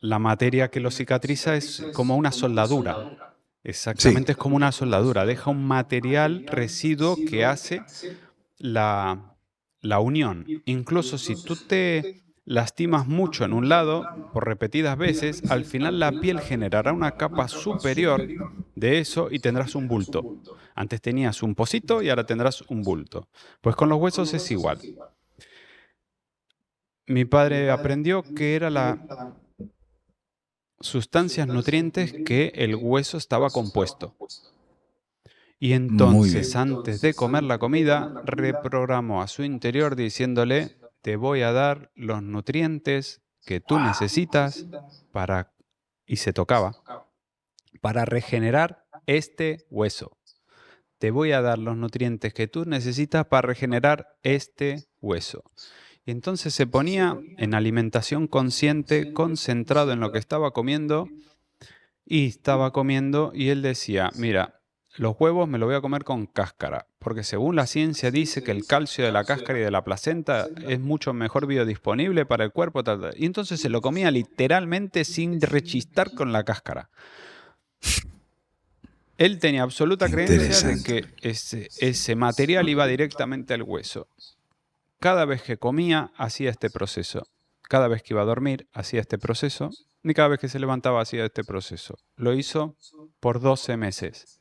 la materia que lo cicatriza es como una soldadura. Sí, Exactamente, es como una soldadura. Deja un material residuo que hace la unión. Incluso si tú te lastimas mucho en un lado por repetidas veces, al final la piel generará una capa superior de eso y tendrás un bulto. Antes tenías un pocito y ahora tendrás un bulto. Pues con los huesos es igual. Mi padre aprendió que era la sustancias nutrientes que el hueso estaba compuesto. Y muy entonces, bien. antes de comer la comida, reprogramó a su interior diciéndole, te voy a dar los nutrientes que tú necesitas para, y se tocaba, para regenerar este hueso. Te voy a dar los nutrientes que tú necesitas para regenerar este hueso. Y entonces se ponía en alimentación consciente, concentrado en lo que estaba comiendo, y estaba comiendo y él decía, mira, los huevos me los voy a comer con cáscara, porque según la ciencia dice que el calcio de la cáscara y de la placenta es mucho mejor biodisponible para el cuerpo. Tal, tal. Y entonces se lo comía literalmente sin rechistar con la cáscara. Él tenía absoluta creencia de Interesante. que ese material iba directamente al hueso. Cada vez que comía, hacía este proceso. Cada vez que iba a dormir, hacía este proceso. Y cada vez que se levantaba, hacía este proceso. Lo hizo por 12 meses,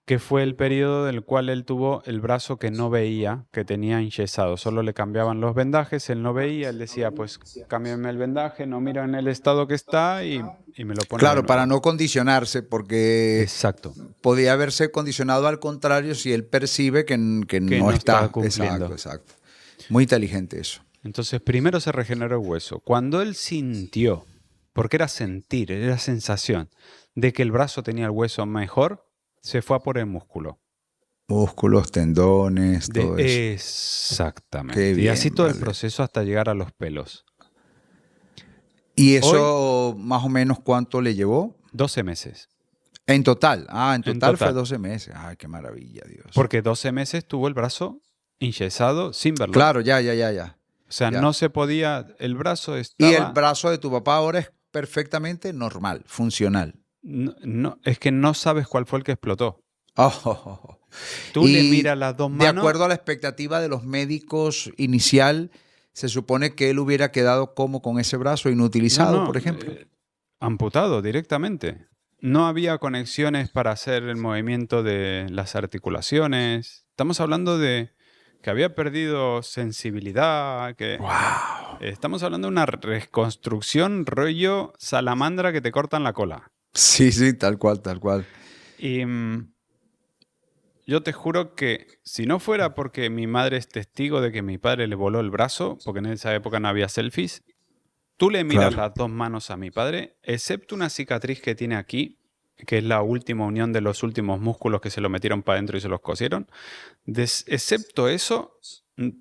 que fue el periodo del cual él tuvo el brazo que no veía, que tenía enyesado. Solo le cambiaban los vendajes, él no veía, él decía, pues cámbiame el vendaje, no miro en el estado que está y me lo pone de Claro, para nuevo. no condicionarse, porque Exacto, podía haberse condicionado al contrario si él percibe que que no no estaba está. Exacto, cumpliendo. exacto. Muy inteligente eso. Entonces, primero se regeneró el hueso. Cuando él sintió, porque era sentir, era sensación, de que el brazo tenía el hueso mejor, se fue a por el músculo. Músculos, tendones, todo eso. Qué Exactamente. Y así bien, todo el vale. proceso hasta llegar a los pelos. ¿Y Hoy, eso más o menos cuánto le llevó? 12 meses En total. Ah, en en total fue total. 12 meses. Ay, qué maravilla, Dios. Porque 12 meses tuvo el brazo enyesado sin verlo. Claro, ya, ya, ya, ya. O sea, Ya. no se podía, el brazo Y el estaba, brazo de tu papá ahora es perfectamente normal, funcional. es que no sabes cuál fue el que explotó. Oh, oh, oh, oh. Tú le Y miras las dos de manos, acuerdo a la expectativa de los médicos inicial, se supone que él hubiera quedado como con ese brazo no, inutilizado, no, por ejemplo. amputado directamente. No había conexiones para hacer el movimiento de las articulaciones. Estamos hablando de que había perdido sensibilidad, que Wow. estamos hablando de una reconstrucción rollo salamandra que te cortan la cola. Sí, sí, tal cual, tal cual. Y yo te juro que si no fuera porque mi madre es testigo de que mi padre le voló el brazo, porque en esa época no había selfies, tú le miras Claro. las dos manos a mi padre, excepto una cicatriz que tiene aquí, que es la última unión de los últimos músculos que se lo metieron para adentro y se los cosieron. Excepto eso,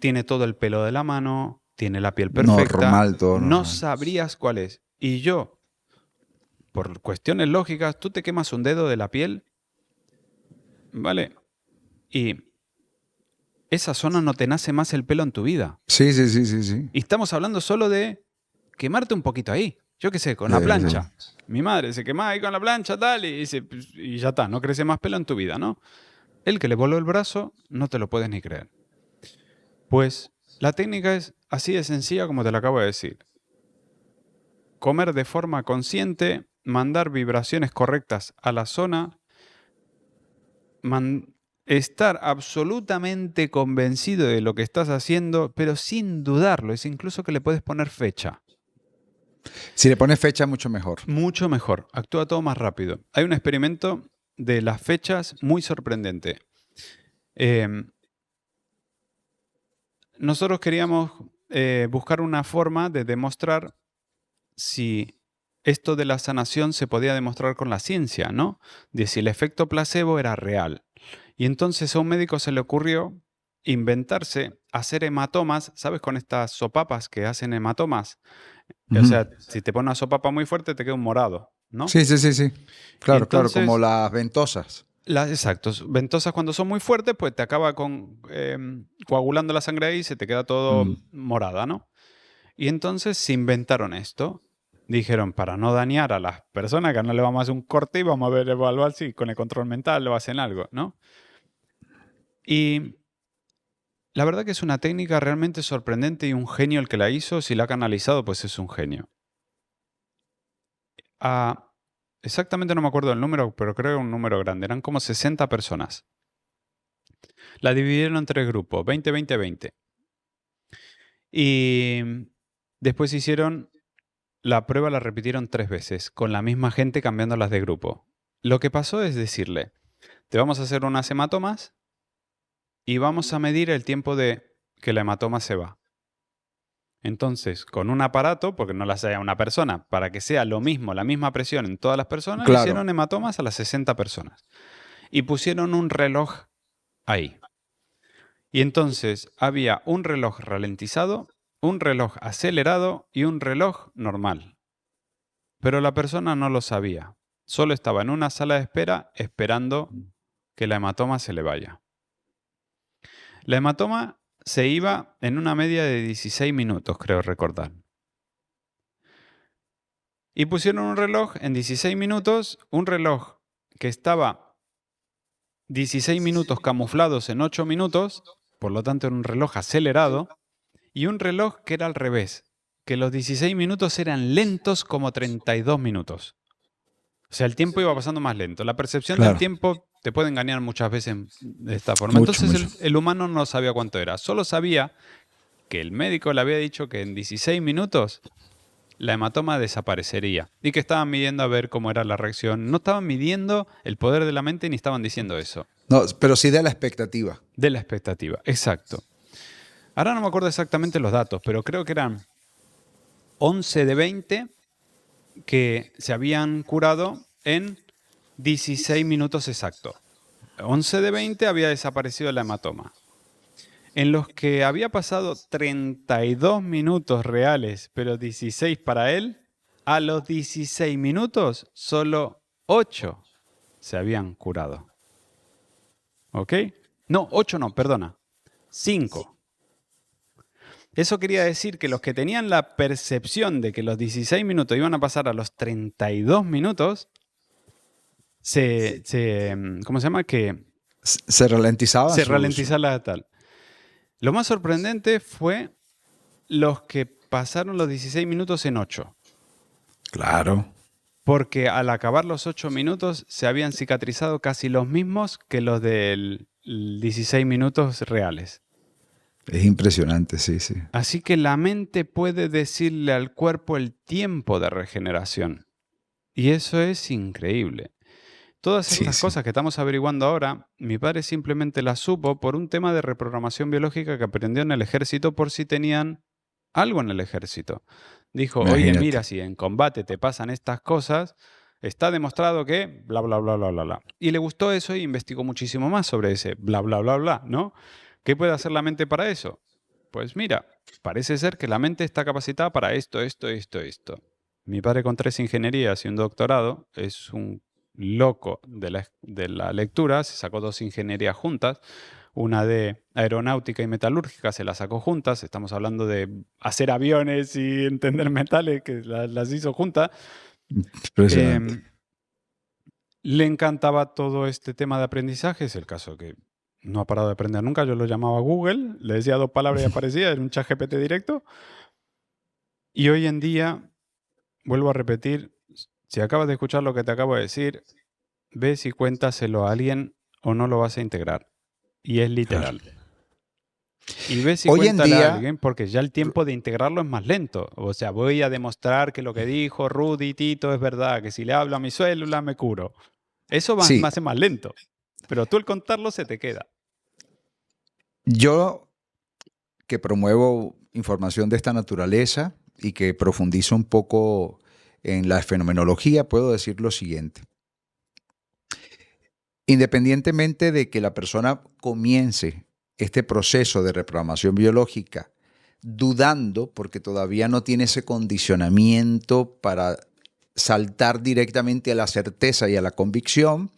tiene todo el pelo de la mano, tiene la piel perfecta, Normal, todo no normal. sabrías cuál es. Y yo, por cuestiones lógicas, tú te quemas un dedo de la piel, ¿vale? Y esa zona no te nace más el pelo en tu vida. Sí, sí, sí, sí, sí. Y estamos hablando solo de quemarte un poquito ahí. Yo qué sé, con la Sí, sí. plancha. Mi madre se quemaba ahí con la plancha, tal, y ya está, no crece más pelo en tu vida, ¿no? El que le voló el brazo, no te lo puedes ni creer. Pues la técnica es así de sencilla como te lo acabo de decir. Comer de forma consciente, mandar vibraciones correctas a la zona, estar absolutamente convencido de lo que estás haciendo, pero sin dudarlo. Es incluso que le puedes poner fecha. Si le pones fecha, mucho mejor. Mucho mejor, actúa todo más rápido. Hay un experimento de las fechas muy sorprendente. Eh, nosotros queríamos buscar una forma de demostrar si esto de la sanación se podía demostrar con la ciencia, ¿no? De si el efecto placebo era real. Y entonces a un médico se le ocurrió inventarse hacer hematomas, ¿sabes? Con estas sopapas que hacen hematomas. O Ujú. sea, si te pones una sopapa muy fuerte te queda un morado, ¿no? Sí, sí, sí, sí. Y Claro, claro, como entonces las ventosas. las exactos. Ventosas cuando son muy fuertes, pues te acaba coagulando la sangre ahí y se te queda todo Mm. morada, ¿no? Y entonces se inventaron esto. Dijeron, para no dañar a las personas, que no le vamos a hacer un corte y vamos a ver, evaluar si con el control mental lo hacen algo, ¿no? Y la verdad que es una técnica realmente sorprendente y un genio el que la hizo. Si la ha canalizado, pues es un genio. Ah, exactamente no me acuerdo del número, pero creo un número grande. Eran como 60 personas. La dividieron en tres grupos, 20, 20, 20. Y después hicieron la prueba, la repitieron 3 veces, con la misma gente cambiándolas de grupo. Lo que pasó es decirle, te vamos a hacer unas hematomas y vamos a medir el tiempo de que la hematoma se va. Entonces, con un aparato, porque no las haya una persona, para que sea lo mismo, la misma presión en todas las personas, le Claro. hicieron hematomas a las 60 personas. Y pusieron un reloj ahí. Y entonces había un reloj ralentizado, un reloj acelerado y un reloj normal. Pero la persona no lo sabía. Solo estaba en una sala de espera esperando que la hematoma se le vaya. La hematoma se iba en una media de 16 minutos, creo recordar. Y pusieron un reloj en 16 minutos, un reloj que estaba 16 minutos camuflados en 8 minutos, por lo tanto era un reloj acelerado, y un reloj que era al revés, que los 16 minutos eran lentos como 32 minutos. O sea, el tiempo iba pasando más lento. La percepción del Claro. tiempo te puede engañar muchas veces de esta forma. Mucho, Entonces mucho. el humano no sabía cuánto era. Solo sabía que el médico le había dicho que en 16 minutos la hematoma desaparecería y que estaban midiendo a ver cómo era la reacción. No estaban midiendo el poder de la mente ni estaban diciendo eso. No, pero sí de la expectativa. De la expectativa, exacto. Ahora no me acuerdo exactamente los datos, pero creo que eran 11 de 20 que se habían curado en 16 minutos exactos. 11 de 20 había desaparecido el hematoma. En los que había pasado 32 minutos reales, pero 16 para él, a los 16 minutos solo 8 se habían curado. ¿Ok? No, 8 no, perdona. 5. Eso quería decir que los que tenían la percepción de que los 16 minutos iban a pasar a los 32 minutos, ¿cómo se llama? Que Se ralentizaban se ralentiza la tal. Lo más sorprendente fue los que pasaron los 16 minutos en 8. Claro. Porque al acabar los 8 minutos se habían cicatrizado casi los mismos que los del 16 minutos reales. Es impresionante, sí, sí. Así que la mente puede decirle al cuerpo el tiempo de regeneración. Y eso es increíble. Todas Sí, estas sí. cosas que estamos averiguando ahora, mi padre simplemente las supo por un tema de reprogramación biológica que aprendió en el ejército por si tenían algo en el ejército. Dijo, oye, Imagínate. mira, si en combate te pasan estas cosas, está demostrado que bla, bla, bla, bla, bla, bla. Y le gustó eso y investigó muchísimo más sobre ese bla, bla, bla, bla, ¿no? ¿Qué puede hacer la mente para eso? Pues mira, parece ser que la mente está capacitada para esto, esto, esto, esto. Mi padre con 3 ingenierías y un doctorado es un loco de la lectura, se sacó 2 ingenierías juntas, una de aeronáutica y metalúrgica se la sacó juntas, estamos hablando de hacer aviones y entender metales que las hizo juntas. Impresionante. Le encantaba todo este tema de aprendizaje, es el caso que no ha parado de aprender nunca, yo lo llamaba Google, le decía 2 palabras y aparecía, era un chat GPT directo. Y hoy en día, vuelvo a repetir, si acabas de escuchar lo que te acabo de decir, ve si cuéntaselo a alguien o no lo vas a integrar. Y es Claro. literal. Y ve si Hoy en cuéntale a día, alguien, porque ya el tiempo de integrarlo es más lento. O sea, voy a demostrar que lo que dijo Rudy Tito es verdad, que si le hablo a mi célula me curo. Eso me sí, hace más lento. Pero tú el contarlo se te queda. yo que promuevo información de esta naturaleza y que profundizo un poco en la fenomenología, puedo decir lo siguiente. Independientemente de que la persona comience este proceso de reprogramación biológica dudando, porque todavía no tiene ese condicionamiento para saltar directamente a la certeza y a la convicción,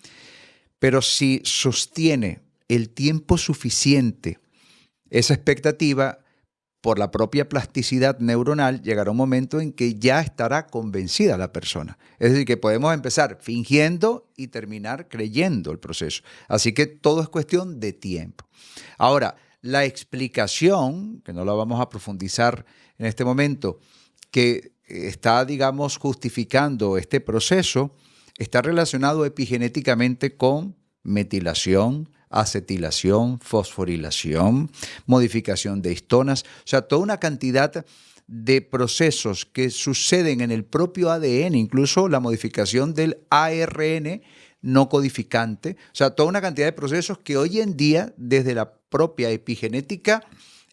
pero si sostiene el tiempo suficiente esa expectativa, por la propia plasticidad neuronal, llegará un momento en que ya estará convencida la persona. Es decir, que podemos empezar fingiendo y terminar creyendo el proceso. Así que todo es cuestión de tiempo. Ahora, la explicación, que no la vamos a profundizar en este momento, que está, digamos, justificando este proceso, está relacionado epigenéticamente con metilación, acetilación, fosforilación, modificación de histonas, o sea, toda una cantidad de procesos que suceden en el propio ADN, incluso la modificación del ARN no codificante, o sea, toda una cantidad de procesos que hoy en día, desde la propia epigenética,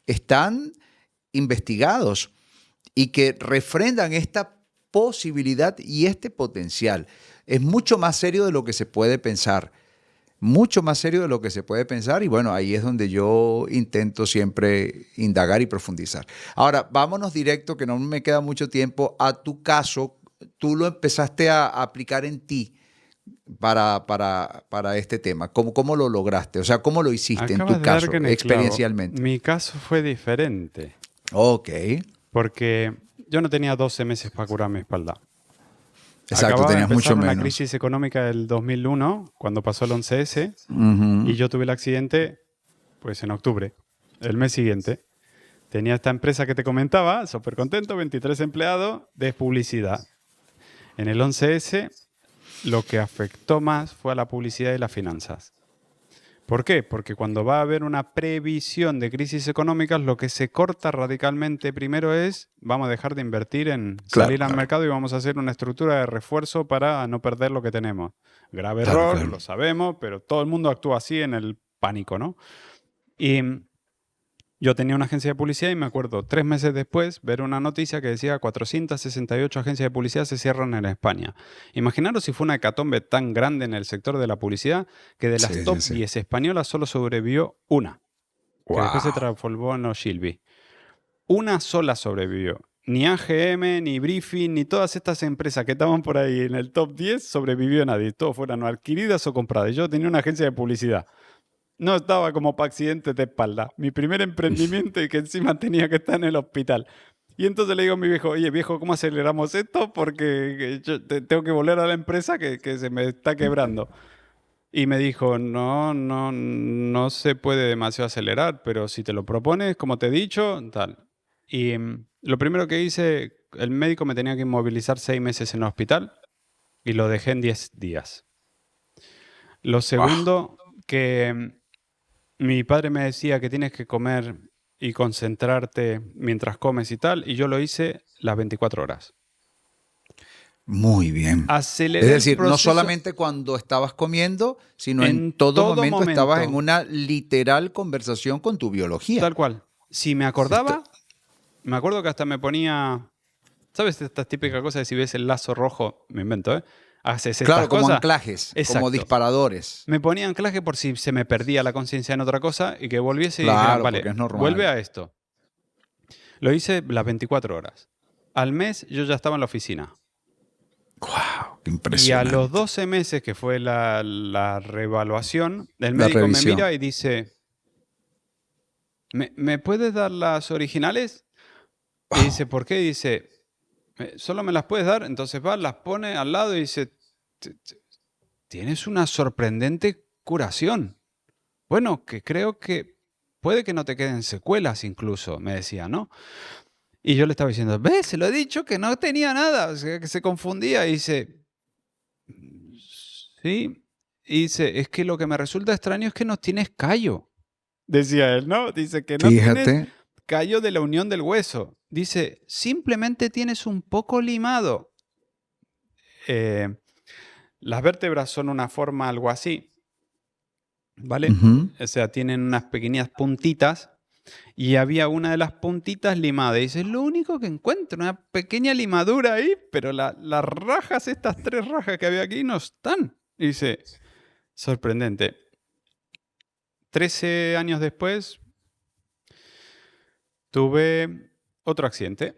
están investigados y que refrendan esta posibilidad y este potencial. Es mucho más serio de lo que se puede pensar, mucho más serio de lo que se puede pensar y bueno, ahí es donde yo intento siempre indagar y profundizar. Ahora, vámonos directo, que no me queda mucho tiempo, a tu caso. Tú lo empezaste a aplicar en ti para este tema. ¿Cómo lo lograste? O sea, ¿cómo lo hiciste en Acabas tu de dar caso, en el clavo. experiencialmente? Mi caso fue diferente. Ok, Porque yo no tenía 12 meses para curar mi espalda. exacto, Acababa de tenías mucho empezar una menos. crisis económica del 2001, cuando pasó el 11S, y Ujú. yo tuve el accidente pues en octubre, el mes siguiente. Tenía esta empresa que te comentaba, súper contento, 23 empleados de publicidad. En el 11S lo que afectó más fue a la publicidad y las finanzas. ¿Por qué? Porque cuando va a haber una previsión de crisis económicas, lo que se corta radicalmente primero es, vamos a dejar de invertir en Claro, salir al mercado y vamos a hacer una estructura de refuerzo para no perder lo que tenemos. Grave claro, error, claro. lo sabemos, pero todo el mundo actúa así en el pánico, ¿no? Y Yo tenía una agencia de publicidad y me acuerdo 3 meses después ver una noticia que decía 468 agencias de publicidad se cierran en España. Imaginaros si fue una hecatombe tan grande en el sector de la publicidad que de las Sí, sí, top sí. 10 españolas solo sobrevivió una, que después se Wow. transformó en Ogilvy. Una sola sobrevivió. Ni AGM, ni Briefing, ni todas estas empresas que estaban por ahí en el top 10 sobrevivió nadie. Todos fueron o adquiridas o compradas. Yo tenía una agencia de publicidad. No estaba como para accidentes de espalda. Mi primer emprendimiento y que encima tenía que estar en el hospital. Y entonces le digo a mi viejo, oye viejo, ¿cómo aceleramos esto? Porque yo tengo que volver a la empresa que se me está quebrando. Y me dijo, no se puede demasiado acelerar, pero si te lo propones, como te he dicho, tal. Y lo primero que hice, el médico me tenía que inmovilizar 6 meses en el hospital y lo dejé en 10 días. Lo Wow. segundo, que mi padre me decía que tienes que comer y concentrarte mientras comes y tal, y yo lo hice las 24 horas. Muy bien. Es Aceleré el decir, no proceso solamente cuando estabas comiendo, sino en en todo todo momento estabas en momento, una literal conversación con tu biología. tal cual. Si me Esto- acordaba, me acuerdo que hasta me ponía, ¿sabes estas típicas cosas de si ves el lazo rojo? Me invento, ¿eh? Haces estas claro, como cosas. anclajes, como Exacto. disparadores. Me ponía anclaje por si se me perdía la conciencia en otra cosa y que volviese y dijera, Claro, porque vale, es vuelve normal. a esto. Lo hice las 24 horas. Al mes yo ya estaba en la oficina. Wow, Y a los impresionante. 12 meses, que fue la reevaluación, el La médico me revisión. mira y dice, ¿me puedes dar las originales? Y dice, ¿por qué? Y dice, ¿solo me las puedes dar? Entonces va, las pone al lado y dice, Tienes una sorprendente curación. Bueno, que creo que puede que no te queden secuelas incluso", me decía, ¿no? Y yo le estaba diciendo, ¿ves? Se lo he dicho que no tenía nada, o sea, que se confundía. Y dice, sí. Y dice, es que lo que me resulta extraño es que no tienes callo. Decía él, ¿no? Dice que no tienes Fíjate. callo de la unión del hueso. Dice, simplemente tienes un poco limado. Eh, las vértebras son una forma algo así, ¿vale? Ujú. O sea, tienen unas pequeñas puntitas y había una de las puntitas limada. Y dice, es lo único que encuentro, una pequeña limadura ahí, pero las rajas, estas 3 rajas que había aquí, no están. Y dice, sorprendente. 13 años después tuve otro accidente.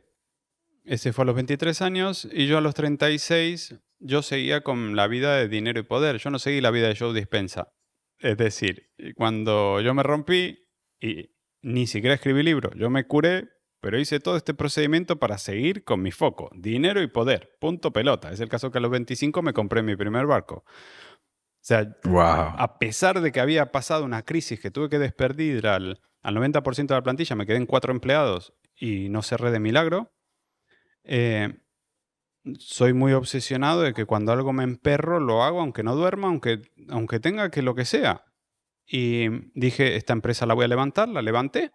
Ese fue a los 23 años y yo a los 36, yo seguía con la vida de dinero y poder. Yo no seguí la vida de Joe Dispenza. Es decir, cuando yo me rompí y ni siquiera escribí libro, yo me curé, pero hice todo este procedimiento para seguir con mi foco, dinero y poder, punto pelota. Es el caso que a los 25 me compré mi primer barco. O sea, Wow. a pesar de que había pasado una crisis que tuve que despedir al 90% de la plantilla, me quedé en 4 empleados y no cerré de milagro. eh, Soy muy obsesionado de que cuando algo me emperro lo hago aunque no duerma, aunque tenga que lo que sea. Y dije, esta empresa la voy a levantar, la levanté.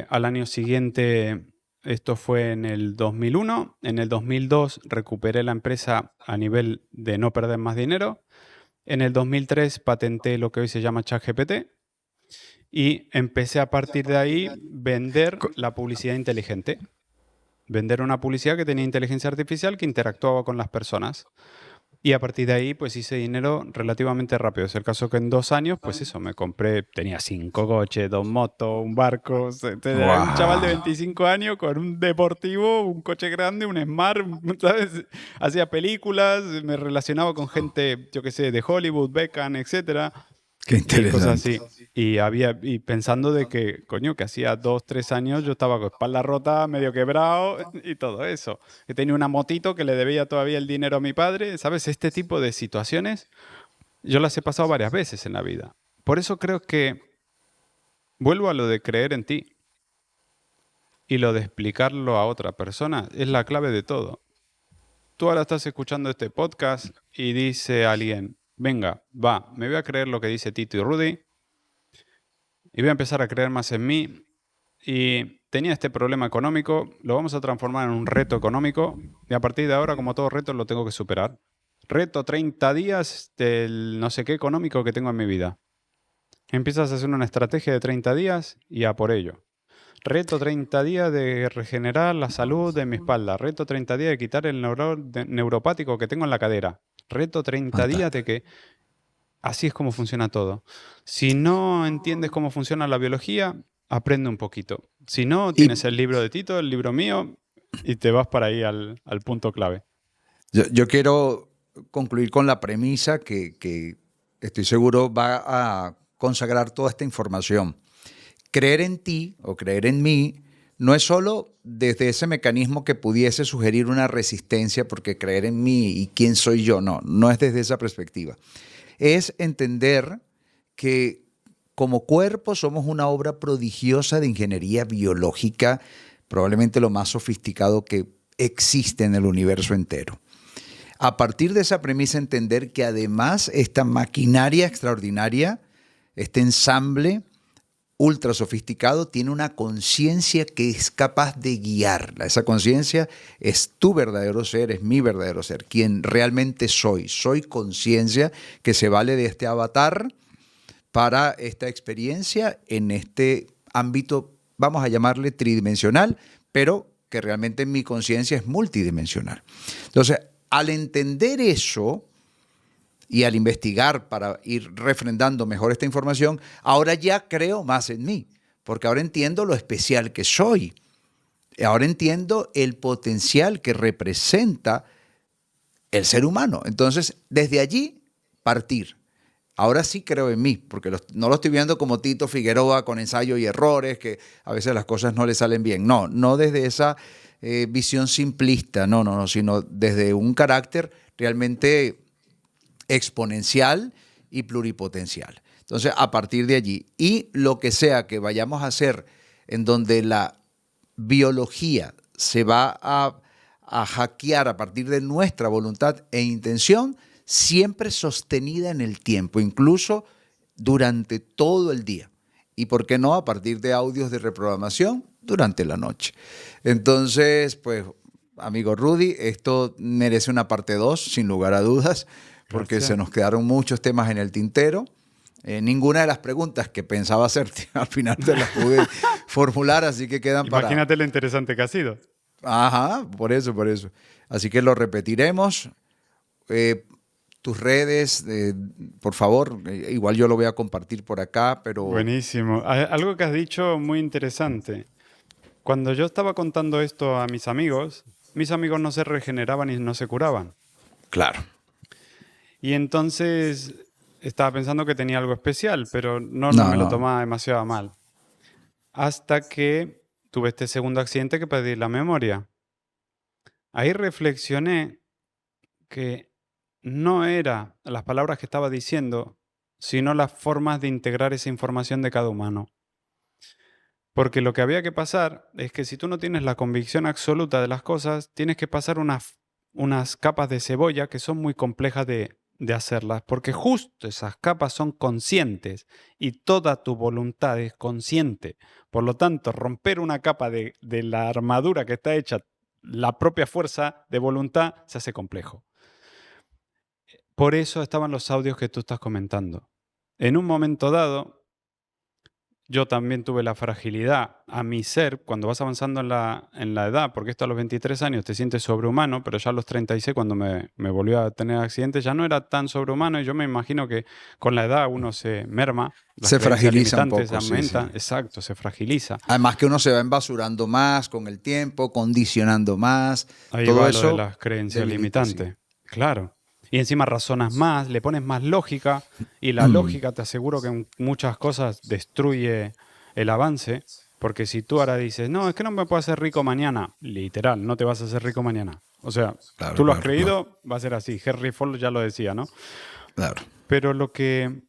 Al año siguiente, esto fue en el 2001, en el 2002 recuperé la empresa a nivel de no perder más dinero. En el 2003 patenté lo que hoy se llama ChatGPT y empecé a partir de ahí vender Co- la publicidad inteligente. Vender una publicidad que tenía inteligencia artificial que interactuaba con las personas. Y a partir de ahí, pues hice dinero relativamente rápido. Es el caso que en 2 años, pues eso, me compré, tenía 5 coches, 2 motos, un barco. Era un chaval de Wow. 25 años con un deportivo, un coche grande, un Smart, ¿sabes? Hacía películas, me relacionaba con gente, yo qué sé, de Hollywood, Beckham, etcétera. Qué Y cosas interesante. así. Y pensando de que, coño, que hacía 2, 3 años yo estaba con espalda rota, medio quebrado y todo eso. Que tenía una motito que le debía todavía el dinero a mi padre. ¿Sabes? Este tipo de situaciones yo las he pasado varias veces en la vida. Por eso creo que vuelvo a lo de creer en ti y lo de explicarlo a otra persona. Es la clave de todo. Tú ahora estás escuchando este podcast y dice alguien, venga, va, me voy a creer lo que dice Tito y Rudy y voy a empezar a creer más en mí. Y tenía este problema económico, lo vamos a transformar en un reto económico y a partir de ahora, como todo reto, lo tengo que superar. Reto 30 días del no sé qué económico que tengo en mi vida. Empiezas a hacer una estrategia de 30 días y a por ello. Reto 30 días de regenerar la salud de mi espalda. Reto 30 días de quitar el neuropático que tengo en la cadera. Reto 30 días de que... Así es como funciona todo. Si no entiendes cómo funciona la biología, aprende un poquito. Si no, tienes el libro de Tito, el libro mío, y te vas para ahí al punto clave. Yo quiero concluir con la premisa que estoy seguro va a consagrar toda esta información. Creer en ti o creer en mí no es solo desde ese mecanismo que pudiese sugerir una resistencia porque creer en mí y quién soy yo, no es desde esa perspectiva. Es entender que como cuerpo somos una obra prodigiosa de ingeniería biológica, probablemente lo más sofisticado que existe en el universo entero. A partir de esa premisa, entender que además esta maquinaria extraordinaria, este ensamble ultra sofisticado, tiene una conciencia que es capaz de guiarla. Esa conciencia es tu verdadero ser, es mi verdadero ser, quien realmente soy. Soy conciencia que se vale de este avatar para esta experiencia en este ámbito, vamos a llamarle tridimensional, pero que realmente mi conciencia es multidimensional. Entonces, al entender eso y al investigar para ir refrendando mejor esta información, ahora ya creo más en mí, porque ahora entiendo lo especial que soy. Ahora entiendo el potencial que representa el ser humano. Entonces, desde allí, partir. Ahora sí creo en mí, porque no lo estoy viendo como Tito Figueroa con ensayo y errores, que a veces las cosas no le salen bien. No desde esa visión simplista, no, sino desde un carácter realmente exponencial y pluripotencial. Entonces, a partir de allí, y lo que sea que vayamos a hacer en donde la biología se va a hackear a partir de nuestra voluntad e intención, siempre sostenida en el tiempo, incluso durante todo el día. Y por qué no, a partir de audios de reprogramación durante la noche. Entonces, pues, amigo Rudy, esto merece una parte 2, sin lugar a dudas, porque Gracias. se nos quedaron muchos temas en el tintero. Ninguna de las preguntas que pensaba hacerte al final te las pude formular, así que quedan para... Imagínate lo interesante que ha sido. Ajá, por eso. Así que lo repetiremos. Tus redes, por favor, igual yo lo voy a compartir por acá, pero... Buenísimo. Algo que has dicho muy interesante. Cuando yo estaba contando esto a mis amigos no se regeneraban y no se curaban. Claro. Y entonces estaba pensando que tenía algo especial, pero no me lo tomaba demasiado a mal. Hasta que tuve este segundo accidente que perdí la memoria. Ahí reflexioné que no eran las palabras que estaba diciendo, sino las formas de integrar esa información de cada humano. Porque lo que había que pasar es que si tú no tienes la convicción absoluta de las cosas, tienes que pasar unas capas de cebolla que son muy complejas de hacerlas, porque justo esas capas son conscientes y toda tu voluntad es consciente. Por lo tanto, romper una capa de la armadura que está hecha, la propia fuerza de voluntad, se hace complejo. Por eso estaban los audios que tú estás comentando. En un momento dado, yo también tuve la fragilidad a mi ser, cuando vas avanzando en la edad, porque esto a los 23 años te sientes sobrehumano, pero ya a los 36, cuando me volvió a tener accidentes, ya no era tan sobrehumano, y yo me imagino que con la edad uno se merma, las se creencias fragiliza un limitantes poco, aumentan, sí. exacto, se fragiliza. Además que uno se va embasurando más con el tiempo, condicionando más, Ahí todo va eso lo de las creencias debilita, sí. limitantes, claro. Y encima razonas más, le pones más lógica, y la lógica te aseguro que en muchas cosas destruye el avance, porque si tú ahora dices, no, es que no me puedo hacer rico mañana, literal, no te vas a hacer rico mañana. O sea, Claro, tú lo has claro, creído, va a ser así. Henry Ford ya lo decía, ¿no? claro. Pero lo que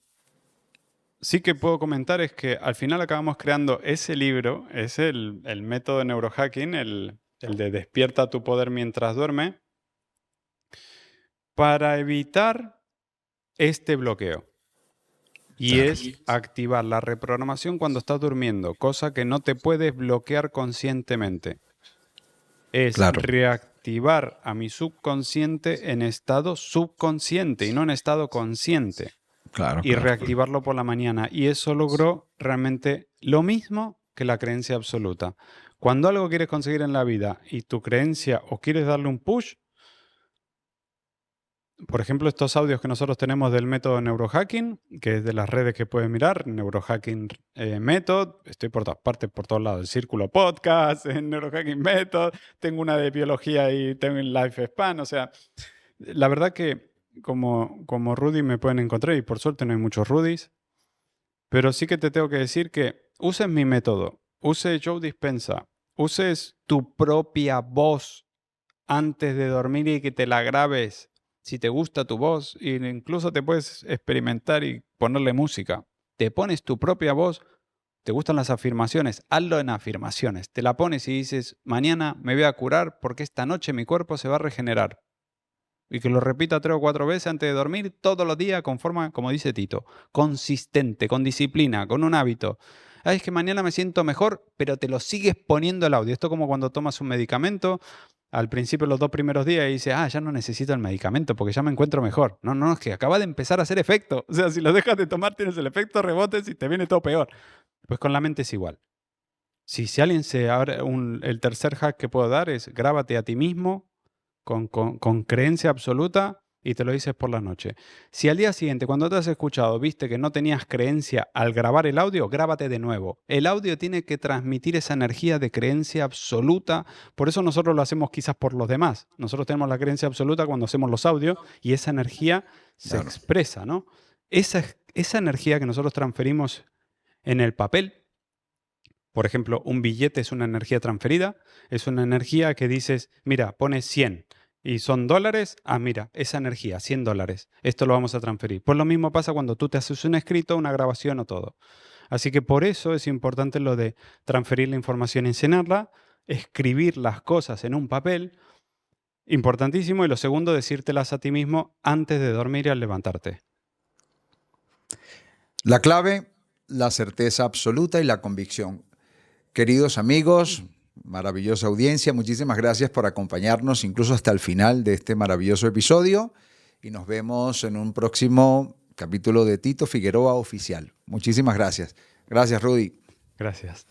sí que puedo comentar es que al final acabamos creando ese libro, es el método de neurohacking, el de despierta tu poder mientras duerme, para evitar este bloqueo. Y Claro. es activar la reprogramación cuando estás durmiendo, cosa que no te puedes bloquear conscientemente. Es Claro. reactivar a mi subconsciente en estado subconsciente y no en estado consciente. Claro, y claro. reactivarlo por la mañana. Y eso logró realmente lo mismo que la creencia absoluta. Cuando algo quieres conseguir en la vida y tu creencia o quieres darle un push, por ejemplo, estos audios que nosotros tenemos del método neurohacking, que es de las redes que puedes mirar, neurohacking method, estoy por todas partes, por todos lados, el Círculo Podcast, en neurohacking method, tengo una de biología y tengo en Lifespan, o sea, la verdad que como Rudy me pueden encontrar, y por suerte no hay muchos Rudys, pero sí que te tengo que decir que uses mi método, uses Joe Dispenza, uses tu propia voz antes de dormir y que te la grabes si te gusta tu voz, e incluso te puedes experimentar y ponerle música. Te pones tu propia voz, te gustan las afirmaciones, hazlo en afirmaciones. Te la pones y dices, mañana me voy a curar porque esta noche mi cuerpo se va a regenerar. Y que lo repita 3 o 4 veces antes de dormir, todos los días, con forma, como dice Tito, consistente, con disciplina, con un hábito. Ah, es que mañana me siento mejor, pero te lo sigues poniendo el audio. Esto es como cuando tomas un medicamento, al principio los 2 primeros días y dices, ya no necesito el medicamento porque ya me encuentro mejor. No, no, es que acaba de empezar a hacer efecto. O sea, si lo dejas de tomar tienes el efecto rebote y te viene todo peor. Pues con la mente es igual. Si alguien se abre, el tercer hack que puedo dar es grábate a ti mismo con creencia absoluta y te lo dices por la noche. Si al día siguiente, cuando te has escuchado, viste que no tenías creencia al grabar el audio, grábate de nuevo. El audio tiene que transmitir esa energía de creencia absoluta. Por eso nosotros lo hacemos quizás por los demás. Nosotros tenemos la creencia absoluta cuando hacemos los audios y esa energía se Claro. expresa, ¿no? Esa energía que nosotros transferimos en el papel. Por ejemplo, un billete es una energía transferida, es una energía que dices, mira, pones 100 y son dólares, mira, esa energía, $100, esto lo vamos a transferir. Pues lo mismo pasa cuando tú te haces un escrito, una grabación o todo. Así que por eso es importante lo de transferir la información, enseñarla, escribir las cosas en un papel, importantísimo, y lo segundo, decírtelas a ti mismo antes de dormir y al levantarte. La clave, la certeza absoluta y la convicción. Queridos amigos, maravillosa audiencia, muchísimas gracias por acompañarnos incluso hasta el final de este maravilloso episodio y nos vemos en un próximo capítulo de Tito Figueroa Oficial. Muchísimas gracias. Gracias, Rudy. Gracias.